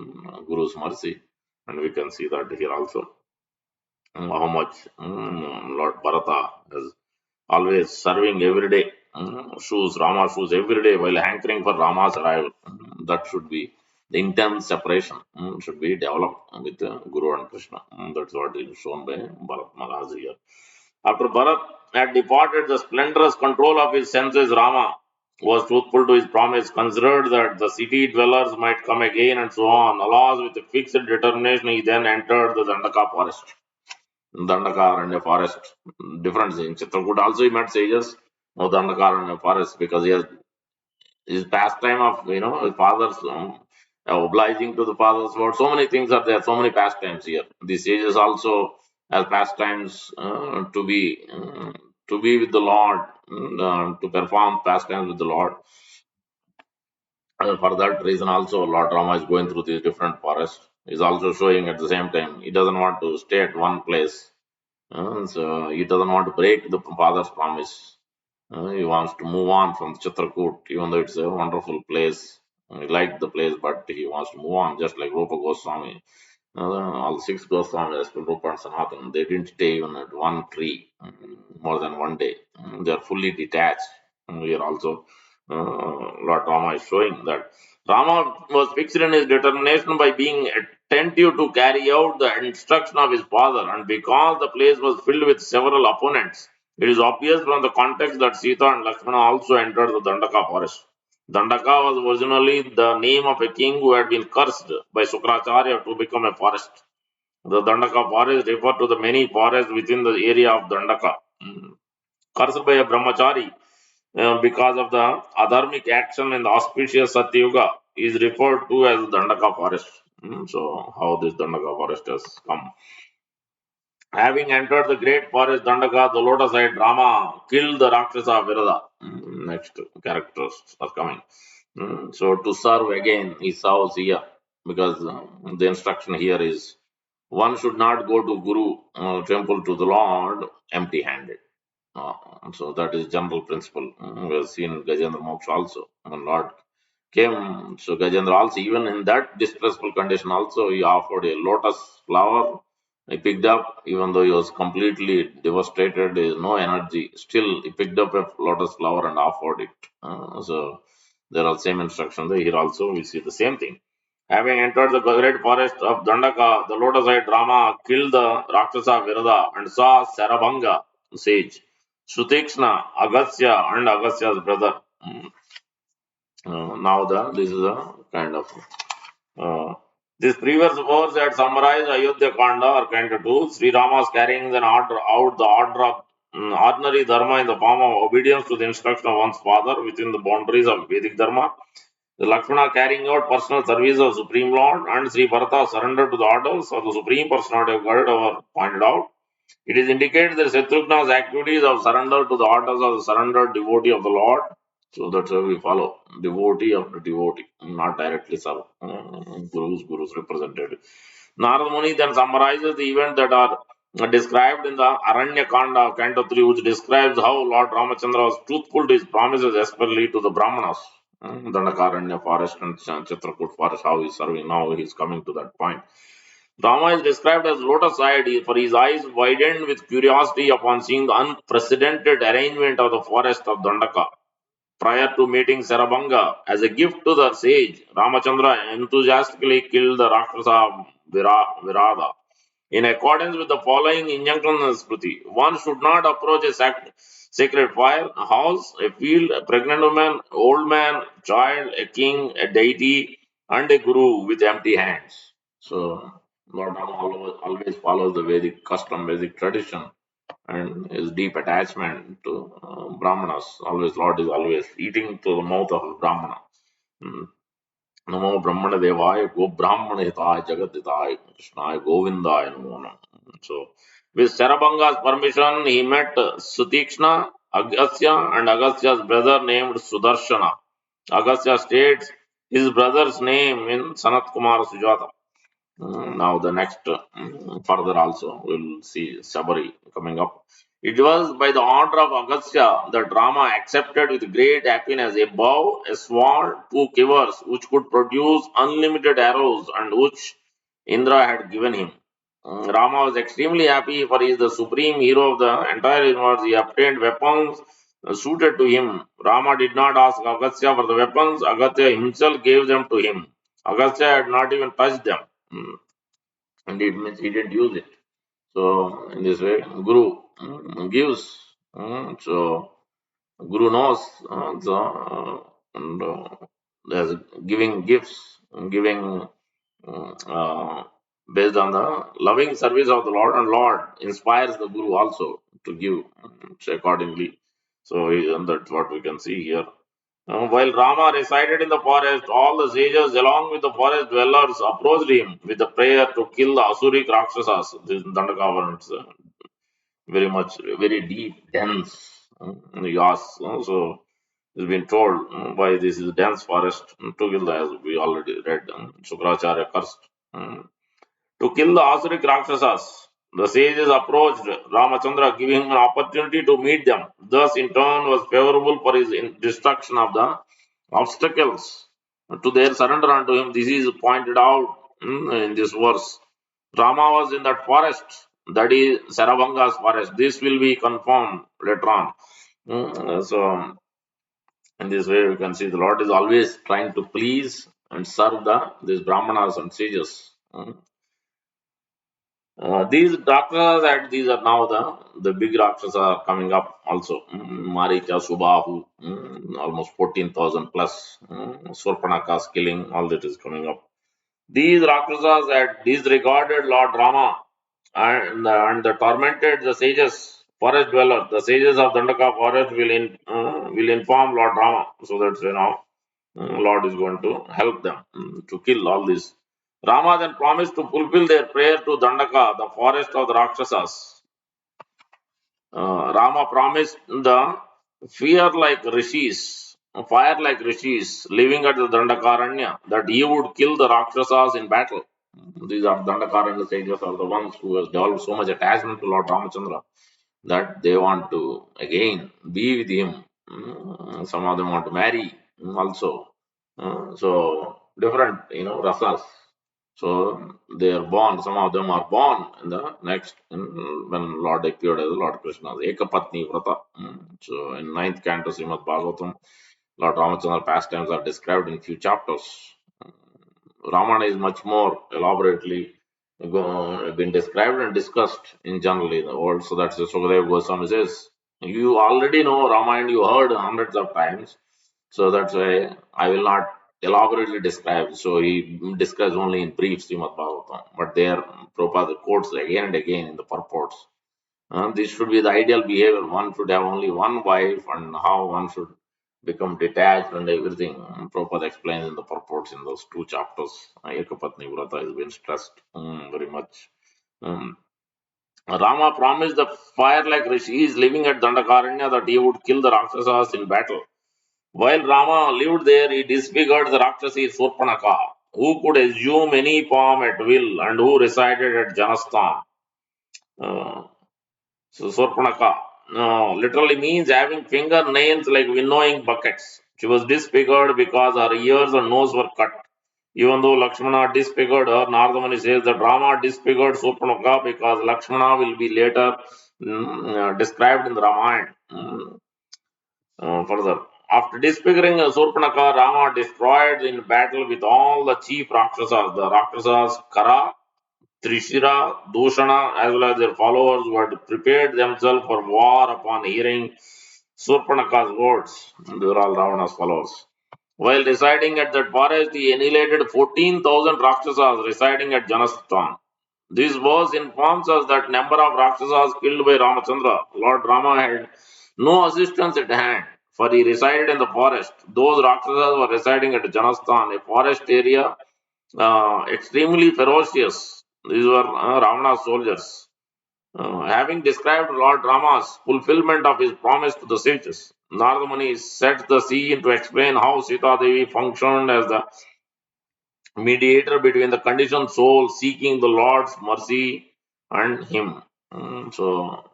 S1: Guru's mercy. And we can see that here also. How much Lord Bharata is always serving every day. shoes, Rama shoes every day while hankering for Rama's arrival. That should be the intense separation should be developed with Guru and Krishna. That's what is shown by Bharat Maharaj here. After Bharat had departed, the splendorous control of his senses, Rama was truthful to his promise, considered that the city dwellers might come again, and so on. Alas, with a fixed determination, he then entered the Dandaka forest. Dandaka forest. Difference in Chitrakoot also he met sages of Dandaka forest because he has his pastime of his father's obliging to the father's word. So many things are there. So many pastimes here. The sages also have pastimes to be with the Lord, to perform pastimes with the Lord. For that reason, also Lord Rama is going through these different forests. He's also showing at the same time he doesn't want to stay at one place. So he doesn't want to break the father's promise. He wants to move on from Chitrakoot, even though it's a wonderful place. He liked the place, but he wants to move on, just like Rupa Goswami. All six Goswamis, as well, Rupa and Sanatan, they didn't stay even at one tree more than one day. They are fully detached. Here also, Lord Rama is showing that Rama was fixed in his determination by being attentive to carry out the instruction of his father, and because the place was filled with several opponents, it is obvious from the context that Sita and Lakshmana also entered the Dandaka forest. Dandaka was originally the name of a king who had been cursed by Sukracharya to become a forest. The Dandaka forest referred to the many forests within the area of Dandaka. Cursed by a brahmachari because of the adharmic action in the auspicious Satyuga is referred to as Dandaka forest. So, how this Dandaka forest has come. Having entered the great forest Dandaka, the lotus-eyed Rama killed the Rakshasa Virada. Next characters are coming. So to serve again, he serves here because the instruction here is one should not go to Guru temple to the Lord empty-handed. Uh, so that is general principle. We have seen Gajendra Moksha also. When Lord came, so Gajendra also, even in that distressful condition, also he offered a lotus flower. He picked up, even though he was completely devastated, there is no energy. Still, he picked up a lotus flower and offered it. So there are same instructions. Here also we see the same thing. Having entered the great forest of Dandaka, the lotus-eyed Rama killed the Rakshasa Virada and saw Sarabhanga sage, Sutikshna, Agastya, and Agastya's brother. Now this is a kind of this previous verse had summarized Ayodhya Kanda or Kanda 2. Sri Rama is carrying an order out the order of ordinary dharma in the form of obedience to the instruction of one's father within the boundaries of Vedic dharma. The Lakshmana carrying out personal service of Supreme Lord and Sri Bharata surrendered to the orders of the Supreme Personality of God over pointed out. It is indicated that Shatrugna's activities of surrender to the orders of the surrendered devotee of the Lord. So that's how we follow. Devotee of the devotee, not directly serve. Gurus represented. Narad Muni then summarizes the events that are described in the Aranya Kanda, Canto 3, which describes how Lord Ramachandra was truthful to his promises, especially to the Brahmanas. Dandakaranya forest and Chitrakoot forest, how he's serving now, he's coming to that point. Rama is described as lotus-eyed, for his eyes widened with curiosity upon seeing the unprecedented arrangement of the forest of Dandaka. Prior to meeting Sarabanga, as a gift to the sage, Ramachandra enthusiastically killed the Rakshasa Virada. In accordance with the following injunction Smriti, one should not approach a sacred fire, a house, a field, a pregnant woman, old man, child, a king, a deity, and a guru with empty hands. So, Lord Rama always follows the Vedic custom, Vedic tradition, and his deep attachment to Brahmanas. Always, Lord is always eating to the mouth of a Brahmana. Mm. Namo Brahmana Devaya, Go Brahmana Hitaya, Jagat Hitaya, Krishnaya, Govindaya, Namo Namo. So, with Sarabanga's permission, he met Sutikshna, Agastya, and Agastya's brother named Sudarshana. Agastya states his brother's name in Sanat Kumar Sujata. Now the next further also we'll see Sabari coming up. It was by the order of Agastya that Rama accepted with great happiness a bow, a sword, two quivers which could produce unlimited arrows and which Indra had given him. Rama was extremely happy for he is the supreme hero of the entire universe. He obtained weapons suited to him. Rama did not ask Agastya for the weapons. Agastya himself gave them to him. Agastya had not even touched them. And it means he didn't use it. So in this way, Guru gives. So Guru knows. And there's giving gifts, giving uh, based on the loving service of the Lord, and Lord inspires the Guru also to give so accordingly. So and that's what we can see here. While Rama resided in the forest, all the sages along with the forest dwellers approached him with the prayer to kill the Asuric Rakshasas. This Dandakavan, it's very much, very deep, dense. Yas. So it's been told why this is dense forest to kill the, as we already read. Shukracharya cursed. To kill the Asuric Rakshasas, the sages approached Ramachandra, giving him an opportunity to meet them. Thus, in turn, was favorable for his destruction of the obstacles to their surrender unto him. This is pointed out in this verse. Rama was in that forest, that is Saravanga's forest. This will be confirmed later on. So, in this way, we can see the Lord is always trying to please and serve these Brahmanas and sages. These Rakshasas, and these are now the big Rakshasas are coming up also. Maricha, Subahu, almost 14,000 plus. Surpanaka's killing, all that is coming up. These Rakshasas had disregarded Lord Rama and the tormented the sages, forest dwellers. The sages of Dandaka forest will inform Lord Rama. So that's Lord is going to help them to kill all these. Rama then promised to fulfill their prayer to Dandaka, the forest of the Rakshasas. Rama promised the fear like rishis, fire like rishis, living at the Dandakaranya, that he would kill the Rakshasas in battle. These are Dandakaranya sages are the ones who has developed so much attachment to Lord Ramachandra that they want to again be with him. Some of them want to marry also. So different, rasas. So they are born. Some of them are born in the next when Lord appeared as Lord Krishna, the Ekapatni Vrata. So in ninth canto Srimad Bhagavatam, Lord Ramachandra pastimes are described in few chapters. Ramana is much more elaborately been described and discussed in generally in the world. So that's Sukadeva Goswami says, you already know Ramayana, you heard hundreds of times. So that's why I will not elaborately describe. So he describes only in brief Srimad Bhagavatam. But there Prabhupada quotes again and again in the purports. This should be the ideal behavior. One should have only one wife and how one should become detached and everything. Prabhupada explains in the purports in those two chapters. Ekapatni Vrata has been stressed very much. Um, Rama promised the fire like Rishi is living at Dandakaranya that he would kill the Rakshasas in battle. While Rama lived there, he disfigured the Rakshasi Surpanaka, who could assume any form at will and who resided at Janasthan. Uh, So Surpanaka literally means having fingernails like winnowing buckets. She was disfigured because her ears and nose were cut. Even though Lakshmana disfigured her, Nardamani says that Rama disfigured Surpanaka because Lakshmana will be later described in the Ramayana. Further, after disfiguring Surpanaka, Rama destroyed in battle with all the chief Rakshasas. The Rakshasas Kara, Trishira, Dushana, as well as their followers, who had prepared themselves for war upon hearing Surpanaka's words. They were all Ravana's followers. While residing at that forest, he annihilated 14,000 Rakshasas residing at Janasthan. This verse informs us that number of Rakshasas killed by Ramachandra, Lord Rama had no assistance at hand, for he resided in the forest. Those Rakshasas were residing at Janasthan, a forest area extremely ferocious. These were Ravana's soldiers. Having described Lord Rama's fulfillment of his promise to the sages, Narada Muni set the scene to explain how Sita Devi functioned as the mediator between the conditioned soul seeking the Lord's mercy and him. So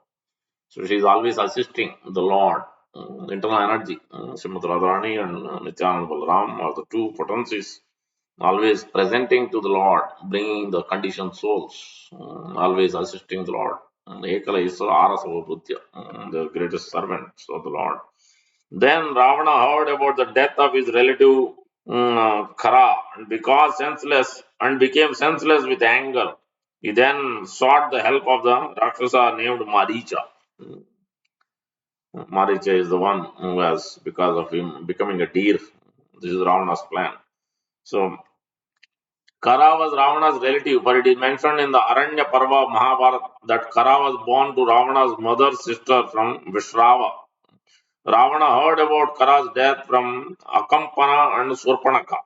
S1: she is always assisting the Lord. Internal energy, Srimati Radharani and Nityananda Balaram are the two potencies always presenting to the Lord, bringing the conditioned souls, always assisting the Lord. Ekala Isra Arasava Buddhya, the greatest servants of the Lord. Then Ravana heard about the death of his relative Khara and because senseless and became senseless with anger. He then sought the help of the Rakshasa named Maricha. Mm, Maricha is the one who has, because of him becoming a deer. This is Ravana's plan. So Kara was Ravana's relative, but it is mentioned in the Aranya Parva of Mahabharata that Kara was born to Ravana's mother's sister from Vishrava. Ravana heard about Kara's death from Akampana and Surpanaka.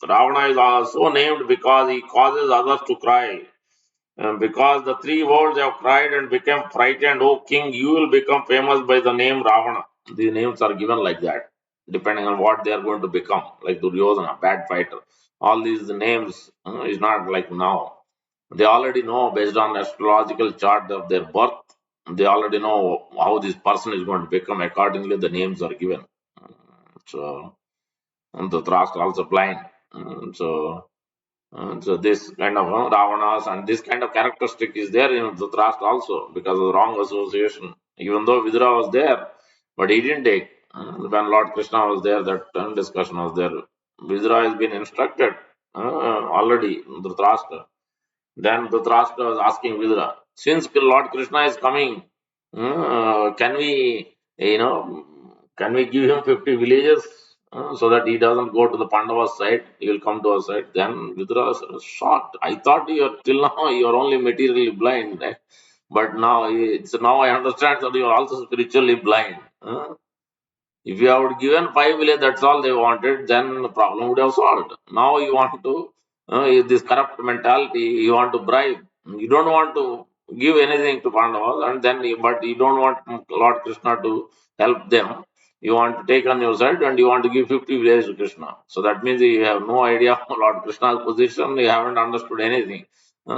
S1: Ravana is also named because he causes others to cry. Because the three worlds have cried and become frightened, O king, you will become famous by the name Ravana. These names are given like that, depending on what they are going to become, like Duryodhana, bad fighter. All these names is not like now. They already know based on astrological chart of their birth. They already know how this person is going to become. Accordingly, the names are given. So, and the Dhritarashtra also blind. So this kind of Ravanas and this kind of characteristic is there in Dhritarashtra also because of the wrong association. Even though Vidura was there, but he didn't take. When Lord Krishna was there, that discussion was there. Vidura has been instructed already, Dhritarashtra. Then Dhritarashtra was asking Vidura, since Lord Krishna is coming, can we, can we give him 50 villages so that he doesn't go to the Pandavas side, he will come to our side. Then Vidura was shocked. I thought you are till now you are only materially blind, but now I understand that you are also spiritually blind. If you have given 5 village, that's all they wanted, then the problem would have solved. Now you want to, this corrupt mentality, you want to bribe. You don't want to give anything to Pandavas, and then but you don't want Lord Krishna to help them. You want to take on your side and you want to give 50 villages to Krishna. So that means you have no idea of Lord Krishna's position, you haven't understood anything.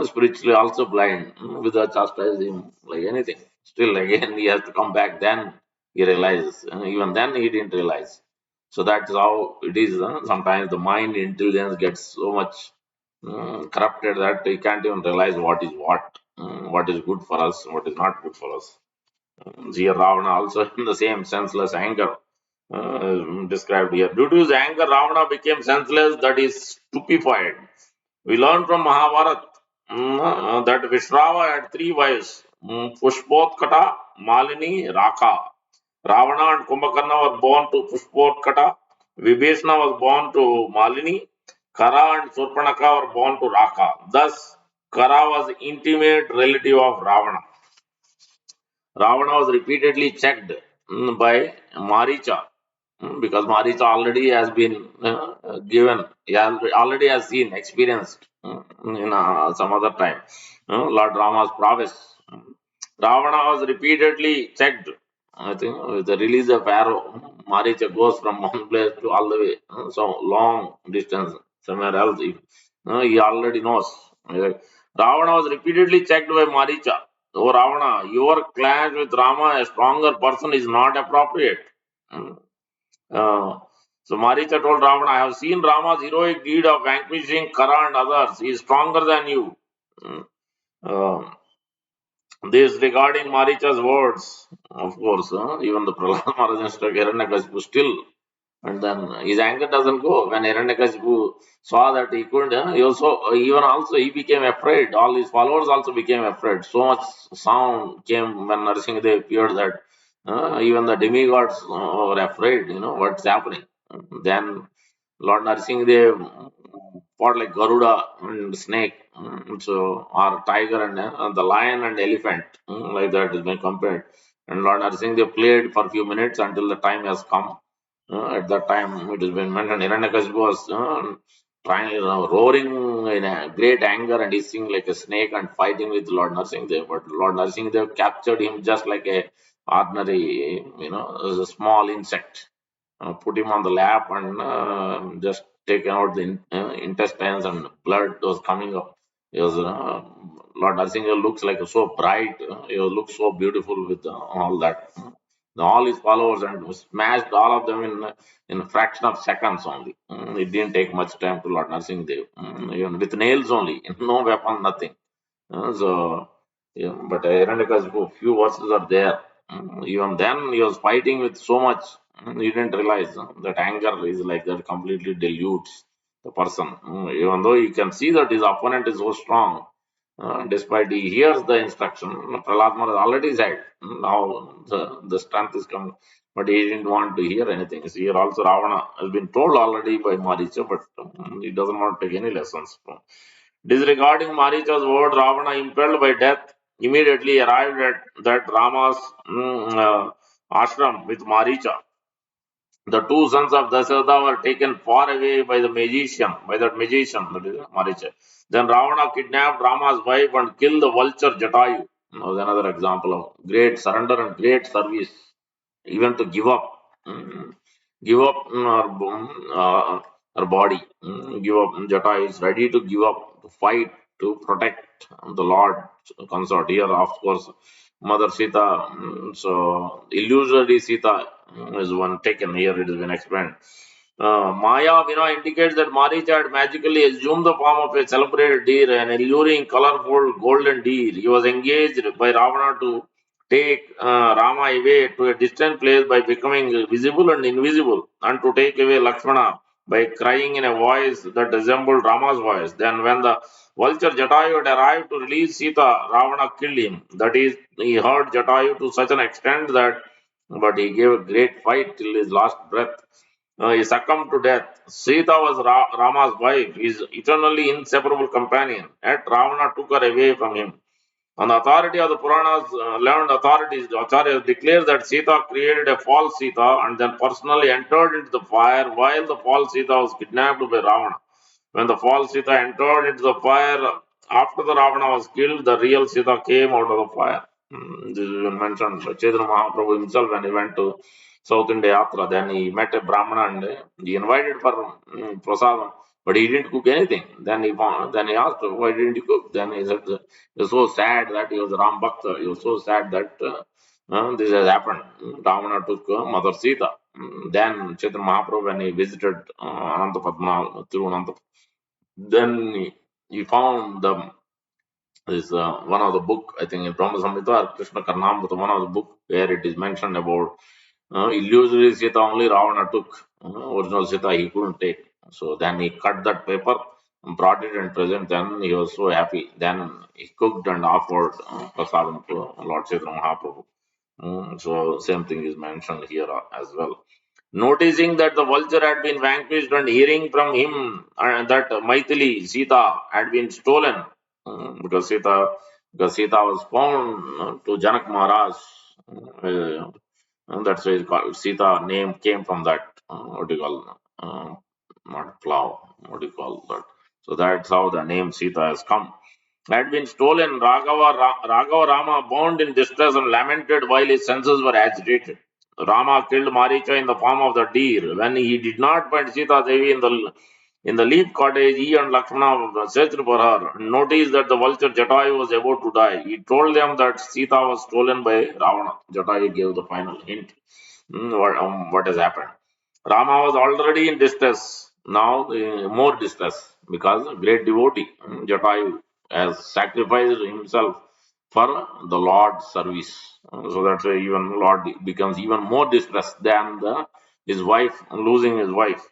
S1: Spiritually also blind, with the chastise him like anything. Still, again, he has to come back then he realizes. Even then, he didn't realize. So that's how it is. Sometimes the mind intelligence gets so much corrupted that he can't even realize what is good for us, what is not good for us. Here, Ravana also in the same senseless anger described here. Due to his anger, Ravana became senseless, that is stupefied. We learn from Mahabharata that Vishrava had three wives, Pushpotkata, Malini, Raka. Ravana and Kumbhakarna were born to Pushpotkata. Vibhishna was born to Malini. Kara and Surpanaka were born to Raka. Thus, Kara was intimate relative of Ravana. Ravana was repeatedly checked by Maricha because Maricha already has been given, he already has seen, experienced in some other time. Lord Rama's prowess. Ravana was repeatedly checked. I think with the release of arrow, Maricha goes from one place to all the way, so long distance somewhere else. He already knows. Ravana was repeatedly checked by Maricha. Oh Ravana, your clash with Rama, a stronger person, is not appropriate. Mm. Uh, so Maricha told Ravana, I have seen Rama's heroic deed of vanquishing Kara and others. He is stronger than you. Mm. Uh, this regarding Maricha's words, of course, even the Prahlad Maharaj instructed Hiranyakasipu still. And then his anger doesn't go. When Hiranyakasipu saw that he couldn't, he also, even also, he became afraid. All his followers also became afraid. So much sound came when Narasimhadev appeared that even the demigods were afraid, what's happening. Then Lord Narasimhadev fought like Garuda and snake, or tiger and the lion and elephant, like that has been compared. And Lord Narasimhadev played for a few minutes until the time has come. At that time, it has been mentioned Hiranyakasipu was trying, roaring in a great anger and hissing like a snake and fighting with Lord Narasimhadev. But Lord Narasimhadev captured him just like a ordinary, as a small insect, put him on the lap and just taken out the intestines and blood was coming up. He was, Lord Narasimha looks like so bright. He looks so beautiful with all that. All his followers and smashed all of them in a fraction of seconds only. It didn't take much time to Lord Narsingh Dev. Even with nails only, no weapon, nothing. So, yeah, but Hiranyakasipu, few verses are there. Even then, he was fighting with so much. He didn't realize that anger is like that, completely dilutes the person. Even though he can see that his opponent is so strong, despite he hears the instruction, Prahlad Maharaj already said, now the strength is coming, but he didn't want to hear anything. So here also Ravana has been told already by Maricha, but he doesn't want to take any lessons. Disregarding Maricha's word, Ravana, impelled by death, immediately arrived at that Rama's ashram with Maricha. The two sons of Dasarada were taken far away by that magician, that is Maricha. Then Ravana kidnapped Rama's wife and killed the vulture Jatayu. That was another example of great surrender and great service, even to give up. Give up her body. Give up. Jata is ready to give up, to fight, to protect the Lord consort. Here, of course, Mother Sita, so illusory Sita is one taken here, it has been explained. Maya Vina indicates that Maricha had magically assumed the form of a celebrated deer, an alluring, colorful golden deer. He was engaged by Ravana to take Rama away to a distant place by becoming visible and invisible, and to take away Lakshmana by crying in a voice that resembled Rama's voice. Then, when the vulture Jatayu had arrived to release Sita, Ravana killed him. That is, he hurt Jatayu to such an extent that, but he gave a great fight till his last breath. He succumbed to death. Sita was Rama's wife, his eternally inseparable companion. Yet Ravana took her away from him. On the authority of the Puranas, learned authorities, the Acharyas declare that Sita created a false Sita and then personally entered into the fire while the false Sita was kidnapped by Ravana. When the false Sita entered into the fire after the Ravana was killed, the real Sita came out of the fire. This is even mentioned by Chaitanya Mahaprabhu himself when he went to South India Yatra. Then he met a Brahmana and he invited for prasadam, but he didn't cook anything. Then he asked, "Why didn't you cook?" Then he said, "He was so sad that he was Ram Bhakta. He was so sad that this has happened. Ravana took Mother Sita." Then Chaitanya Mahaprabhu, when he visited Ananta Padma, through Ananta, then he found this one of the book, I think in Brahma Samhita or Krishna Karnamrita, one of the book where it is mentioned about illusory Sita only Ravana took. Original Sita he couldn't take. So then he cut that paper, brought it and present. Then he was so happy. Then he cooked and offered prasadam to Lord Chaitanya Mahaprabhu. So same thing is mentioned here as well. Noticing that the vulture had been vanquished and hearing from him that Maithili Sita had been stolen, because Sita was found to Janak Maharaj. That's why it's called Sita name came from that. What do you call not plow? What do you call that? So that's how the name Sita has come. Had been stolen. Raghava Rama burned in distress and lamented while his senses were agitated. Rama killed Maricha in the form of the deer. When he did not find Sita Devi in the leaf cottage, he and Lakshmana searched for her and noticed that the vulture Jatayu was about to die. He told them that Sita was stolen by Ravana. Jatayu gave the final hint. What has happened? Rama was already in distress. Now more distress because great devotee Jatayu has sacrificed himself for the Lord's service. So that's why even Lord becomes even more distressed than his wife losing his wife.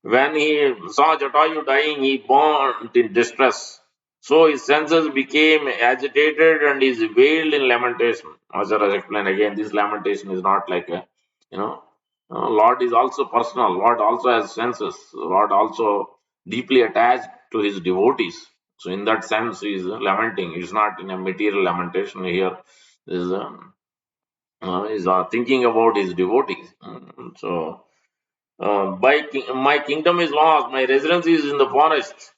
S1: When he saw Jatayu dying, he burned in distress. So his senses became agitated and he wailed in lamentation. As I explained again, this lamentation is not like a, you know, Lord is also personal. Lord also has senses. Lord also deeply attached to his devotees. So in that sense, he is lamenting. It's not in a material lamentation here. Is thinking about his devotees. So my kingdom is lost. My residence is in the forest.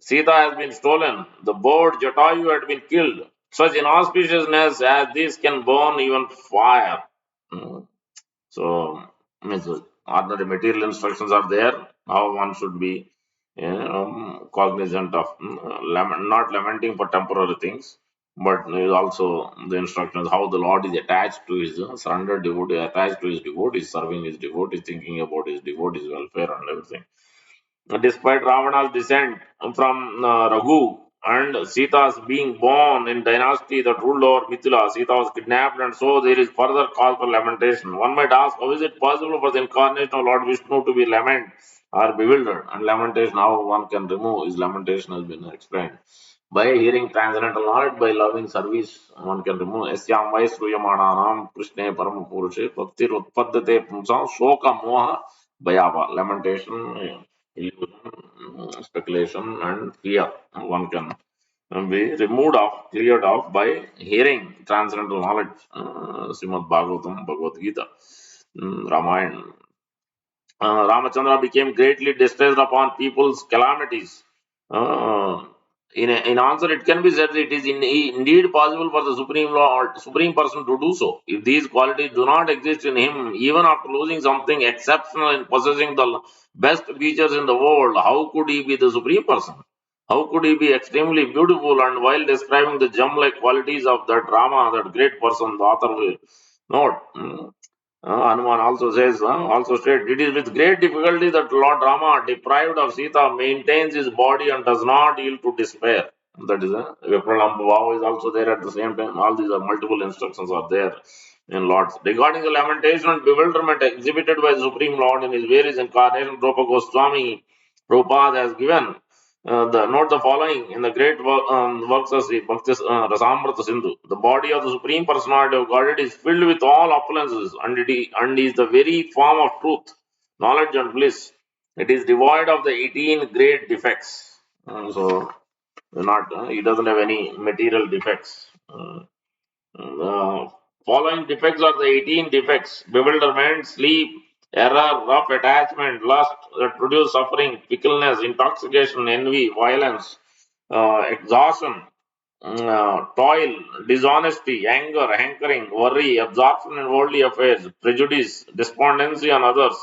S1: Sita has been stolen. The bird Jatayu had been killed. Such inauspiciousness as this can burn even fire. Mm. So, means ordinary material instructions are there. How one should be cognizant of not lamenting for temporary things, but is also the instructions how the Lord is attached to his surrendered devotee, attached to his devotees, serving his devotees, thinking about his devotees' welfare and everything. Despite Ravana's descent from Raghu, and Sita's being born in dynasty that ruled over Mithila. Sita was kidnapped, and so there is further cause for lamentation. One might ask, how is it possible for the incarnation of Lord Vishnu to be lament or bewildered? And lamentation, how one can remove his lamentation has been explained. By hearing transcendental knowledge, by loving service, one can remove Yasyam Vai Sruyamananam Krishna Param Purushe Bhaktir Utpadate Pumsam Shoka Moha Bhayava. Lamentation, illusion, speculation, and fear. One can be removed off, cleared off by hearing transcendental knowledge. Srimad Bhagavatam, Bhagavad Gita, Ramayana. Ramachandra became greatly distressed upon people's calamities. Uh, in answer, it can be said that it is indeed possible for the Supreme Lord, Supreme Person to do so. If these qualities do not exist in him, even after losing something exceptional and possessing the best features in the world, how could he be the Supreme Person? How could he be extremely beautiful and while describing the gem-like qualities of that Rama, that great person, the author will note. Hanuman also said, it is with great difficulty that Lord Rama, deprived of Sita, maintains his body and does not yield to despair. That is, Vipralam is also there at the same time. All these are multiple instructions are there in Lord's. Regarding the lamentation and bewilderment exhibited by the Supreme Lord in his various incarnations, Rupa Goswami Prabhupada has given note the following in the great works of Sri Bhakti Rasamrita Sindhu. The body of the Supreme Personality of Godhead is filled with all opulences and is the very form of truth, knowledge, and bliss. It is devoid of the 18 great defects. So, not he doesn't have any material defects. The following defects are the 18 defects: bewilderment, sleep, error, rough attachment, lust that produce suffering, fickleness, intoxication, envy, violence, exhaustion, toil, dishonesty, anger, hankering, worry, absorption in worldly affairs, prejudice, despondency on others.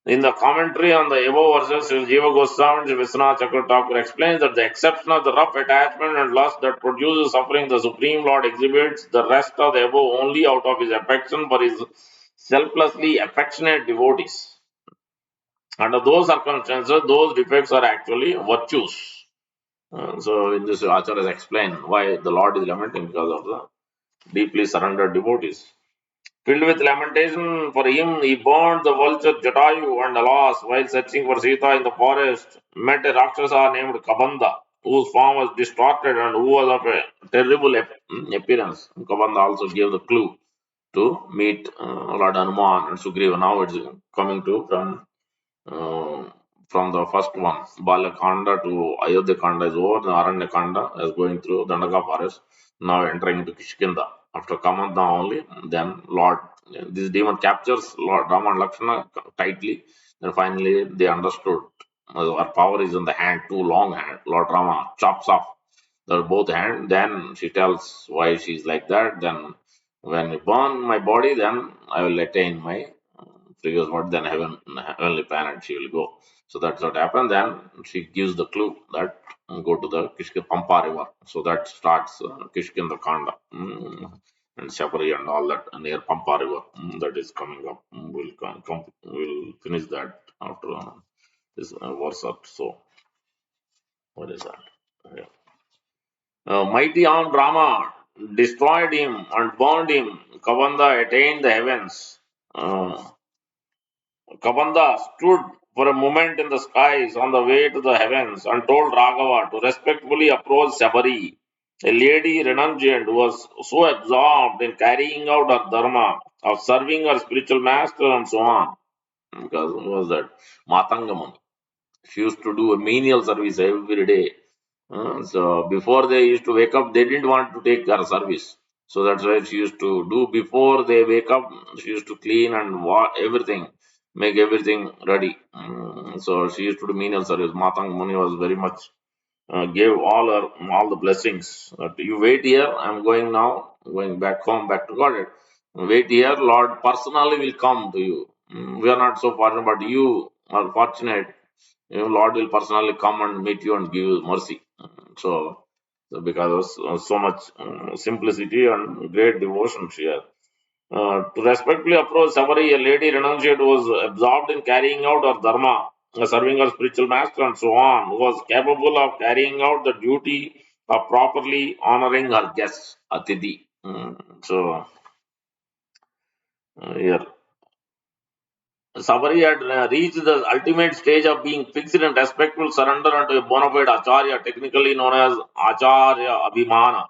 S1: In the commentary on the above verses, Jiva Goswami and Vishwanath Chakra Thakur explains that the exception of the rough attachment and lust that produces suffering, the Supreme Lord exhibits the rest of the above only out of his affection for his selflessly affectionate devotees. Under those circumstances, those defects are actually virtues. So, in this, Acharya has explained why the Lord is lamenting because of the deeply surrendered devotees. Filled with lamentation for him, he burned the vulture Jatayu and alas, while searching for Sita in the forest, met a Rakshasa named Kabanda, whose form was distorted and who was of a terrible appearance. Kabanda also gave the clue to meet Lord Hanuman and Sugriva. Now it's coming to uh, from the first one, Bala Kanda to Ayodhya Kanda is over, the Aranya Kanda is going through Dandaka forest, now entering into Kishkinda. After Kamanda only, then Lord, this demon captures Lord Rama and Lakshmana tightly, then finally they understood our power is in the hand, too long hand. Lord Rama chops off their both hand, then she tells why she's like that, then when you burn my body, then I will attain my previous word, then heavenly planet she will go. So that's what happened. Then she gives the clue that go to the Kishkin Pampa river. So that starts Kishkin the Kanda and Shabari and all that near Pampa river that is coming up. We'll finish that after this verse up. So what is that? Yeah. Mighty armed Rama destroyed him and burned him. Kavanda attained the heavens. Uh, Kabanda stood for a moment in the skies on the way to the heavens and told Raghava to respectfully approach Sabari, a lady renunciant who was so absorbed in carrying out her dharma of serving her spiritual master and so on. Because who was that? Matangamani. She used to do a menial service every day. So before they used to wake up, they didn't want to take her service. So that's why she used to do before they wake up. She used to clean and everything, make everything ready. So she used to do menial service. Matang Muni was very much gave all the blessings. That you wait here. I'm going now, going back home, back to God. Wait here. Lord personally will come to you. We are not so fortunate, but you are fortunate. Lord will personally come and meet you and give you mercy. So, because of so much simplicity and great devotion she had. To respectfully approach Sabari, a lady renunciate was absorbed in carrying out her dharma serving her spiritual master, and so on, was capable of carrying out the duty of properly honoring her guests, Atiti. So, here. Sabari had reached the ultimate stage of being fixed and respectful surrender unto a bona fide Acharya, technically known as Acharya Abhimana.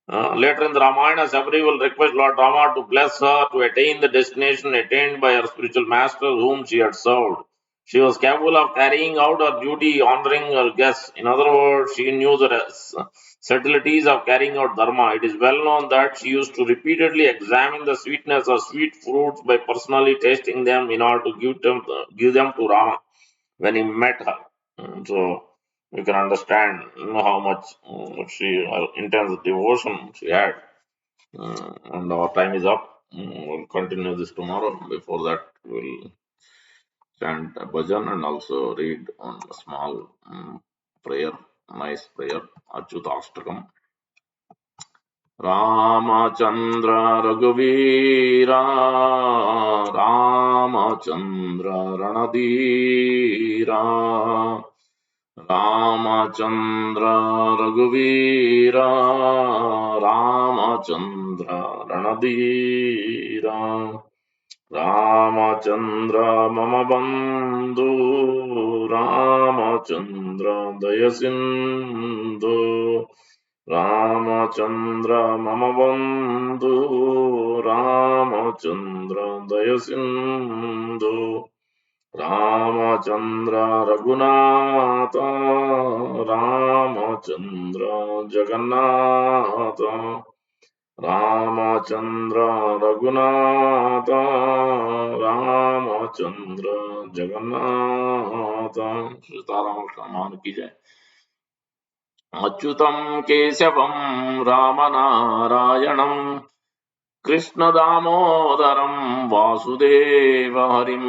S1: Later in the Ramayana, Sabri will request Lord Rama to bless her to attain the destination attained by her spiritual master whom she had served. She was capable of carrying out her duty, honoring her guests. In other words, she knew the subtleties of carrying out dharma. It is well known that she used to repeatedly examine the sweetness of sweet fruits by personally tasting them in order to give them to Rama when he met her. So you can understand how much her intense devotion she had. And our time is up. We'll continue this tomorrow. Before that, we'll chant a bhajan and also read on a small prayer, nice prayer, Achyutastakam. Ramchandra रघुवीर रामचन्द्र रणधीर रामचन्द्र रघुवीर रामचन्द्र रणधीर रामचन्द्र मम बन्धु रामचन्द्र दयसिन्धु रामचन्द्र मम बन्धु रामचन्द्र दयसिन्धु रामचन्द्र रघुनाथ रामचन्द्र जगन्नाथ रामचन्द्र रघुनाथ रामचन्द्र जगन्नाथ सीताराम भगवान की जय। अच्युतं केशवं रामनारायणं कृष्णदामोदरं वासुदेवहरिं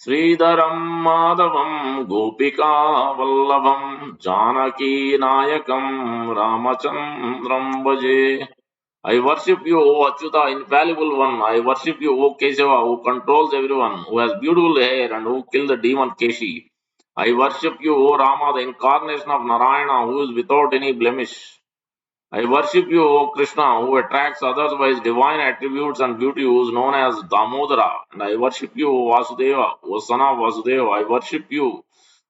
S1: श्रीधरं माधवं गोपिकावल्लभं जानकीनायकं रामचन्द्रं भजे। I worship you, O Achyuta, infallible one. I worship you, O Kesava, who controls everyone, who has beautiful hair and who killed the demon Keshi. I worship you, O Rama, the incarnation of Narayana, who is without any blemish. I worship you, O Krishna, who attracts others by his divine attributes and beauty, who is known as Damodara. And I worship you, O Vasudeva, O son of Vasudeva. I worship you,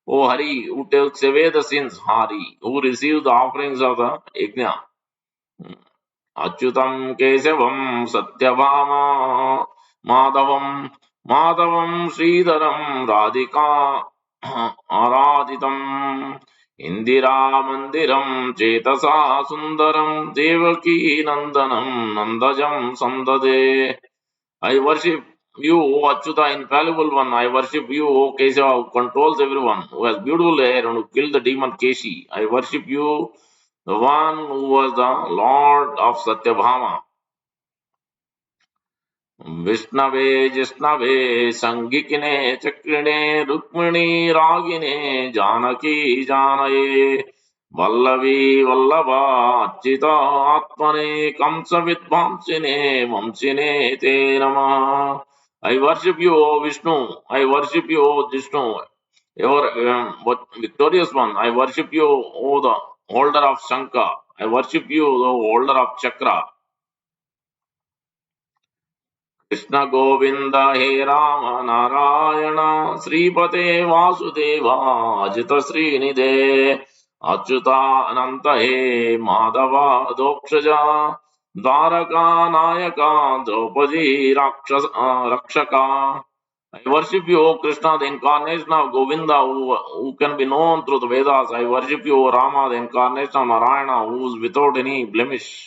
S1: O Hari, who takes away the sins, Hari, who receives the offerings of the Yajna. अच्युतं केशवं सत्यभामा माधवं माधवं श्रीधरं राधिका आराधितम् इन्दिरामन्दिरं चेतसा सुन्दरं Devaki नन्दनं नन्दजं सन्ददे। I worship you, O Achyuta, infallible one. I worship you, O Kesava, who controls everyone, who has beautiful hair and who killed the demon Keshi. I worship you, the one who was the Lord of Satyabhama. विष्णवे जिष्णवे संगिकिने चक्रिणे रुक्मिणी रागिने जानकी जानये वल्लवी वल्लभा अच्युता आत्मने कंस विद्वांसिने वंशिने ते नमः। I worship you, O Vishnu. I worship you, O Vishnu. Your victorious one. I worship you, O the holder of Shankha. I worship you, the holder of Chakra. Krishna Govind हे राम नारायण श्रीपते वासुदेवा अजित श्रीनिधे अच्युता अनंत हे माधवा दोक्षजा द्वारका नायका द्रौपदी राक्षस Rakshaka. I worship you, O Krishna, the incarnation of Govinda, who can be known through the Vedas. I worship you, O Rama, the incarnation of Narayana, who is without any blemish.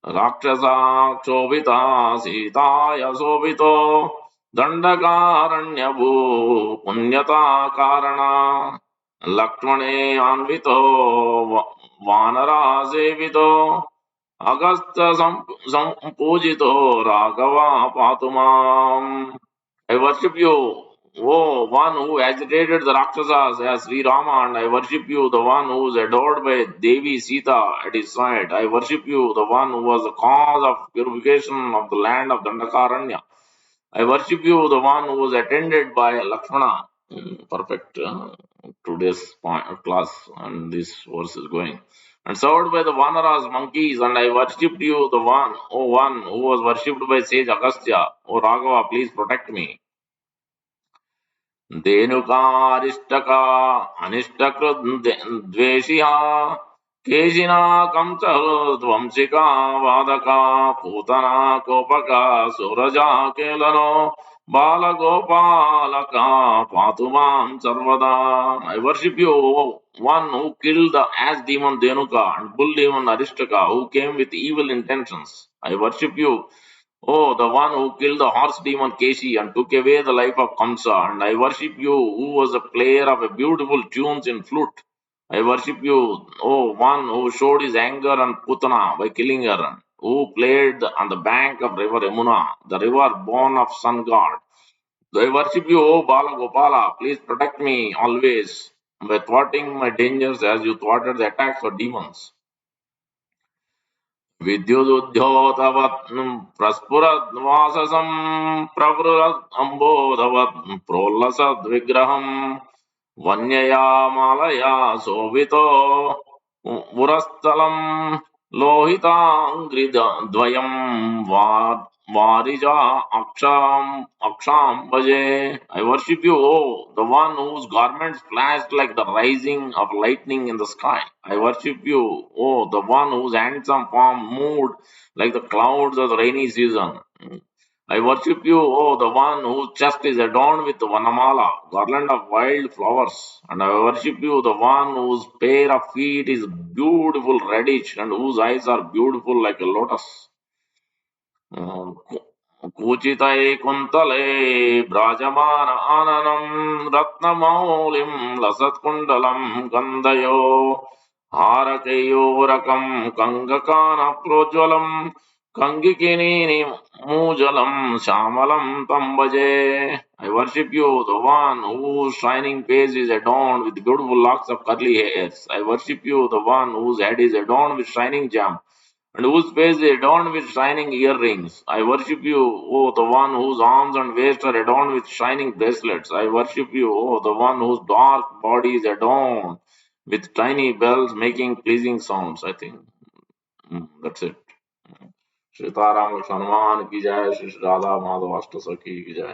S1: राक्षसा क्षोभिता सीताय शोभितो दण्डकारण्यभू पुण्यता कारणा लक्ष्मणे अन्वितो वानरा सेवितो अगस्त संपूजितो राघवा पातु माम्। I worship you, O one who agitated the Rakshasas as Sri Rama, and I worship you, the one who is adored by Devi Sita at his side. I worship you, the one who was the cause of purification of the land of Dandakaranya. I worship you, the one who was attended by Lakshmana. Perfect today's class, and this verse is going. And served by the Vanaras, monkeys, and I worshipped you, the one who was worshipped by sage Agastya. O Raghava, please protect me. धेनुकारिष्टका अनिष्टकृद्वेषिया केशिना कंसहृद्वंशिका वादका Putana कोपका सुरजा केलनो बालगोपालका पातु मां सर्वदा. I worship you, one who killed the ass demon Denuka and bull demon Arishtaka, who came with evil intentions. I worship you, oh, the one who killed the horse demon Keshi and took away the life of Kamsa, and I worship you, who was a player of a beautiful tunes in flute. I worship you, oh, one who showed his anger on Putana by killing her, who played on the bank of river Yamuna, the river born of sun god. I worship you, O Bala Gopala. Please protect me always by thwarting my dangers as you thwarted the attacks of demons. विद्युदुद्योतवत् प्रस्फुरद्वाससं प्रवृरदम्बोधवत् प्रोल्लसद्विग्रहम् वन्यया मालया शोभितो पुरस्थलम् लोहिताङ्घ्रिद्वयं Varija अक्षाम् भजे. I worship you, O the one whose garments flashed like the rising of lightning in the sky. I worship you, O the one whose handsome form moved like the clouds of the rainy season. I worship you, O the one whose chest is adorned with vanamala, garland of wild flowers. And I worship you, the one whose pair of feet is beautiful reddish and whose eyes are beautiful like a lotus. कूचितैकुन्तले भ्राजमान आननं रत्नमौलिं लसत्कुण्डलं कन्दयो हारकैयोरकं कङ्गकानप्रोज्ज्वलं कङ्गिकिनीनिमूजलं श्यामलं तं भजे. I worship you, the one whose shining face is adorned with beautiful locks of curly hairs. I worship you, the one whose head is adorned with shining gems and whose face is adorned with shining earrings. I worship you, O the one whose arms and waist are adorned with shining bracelets. I worship you, O the one whose dark body is adorned with tiny bells making pleasing sounds. I think that's it. Sitaram Lakshman Hanuman की जय, श्री राधा माधव अष्ट सखी की जय.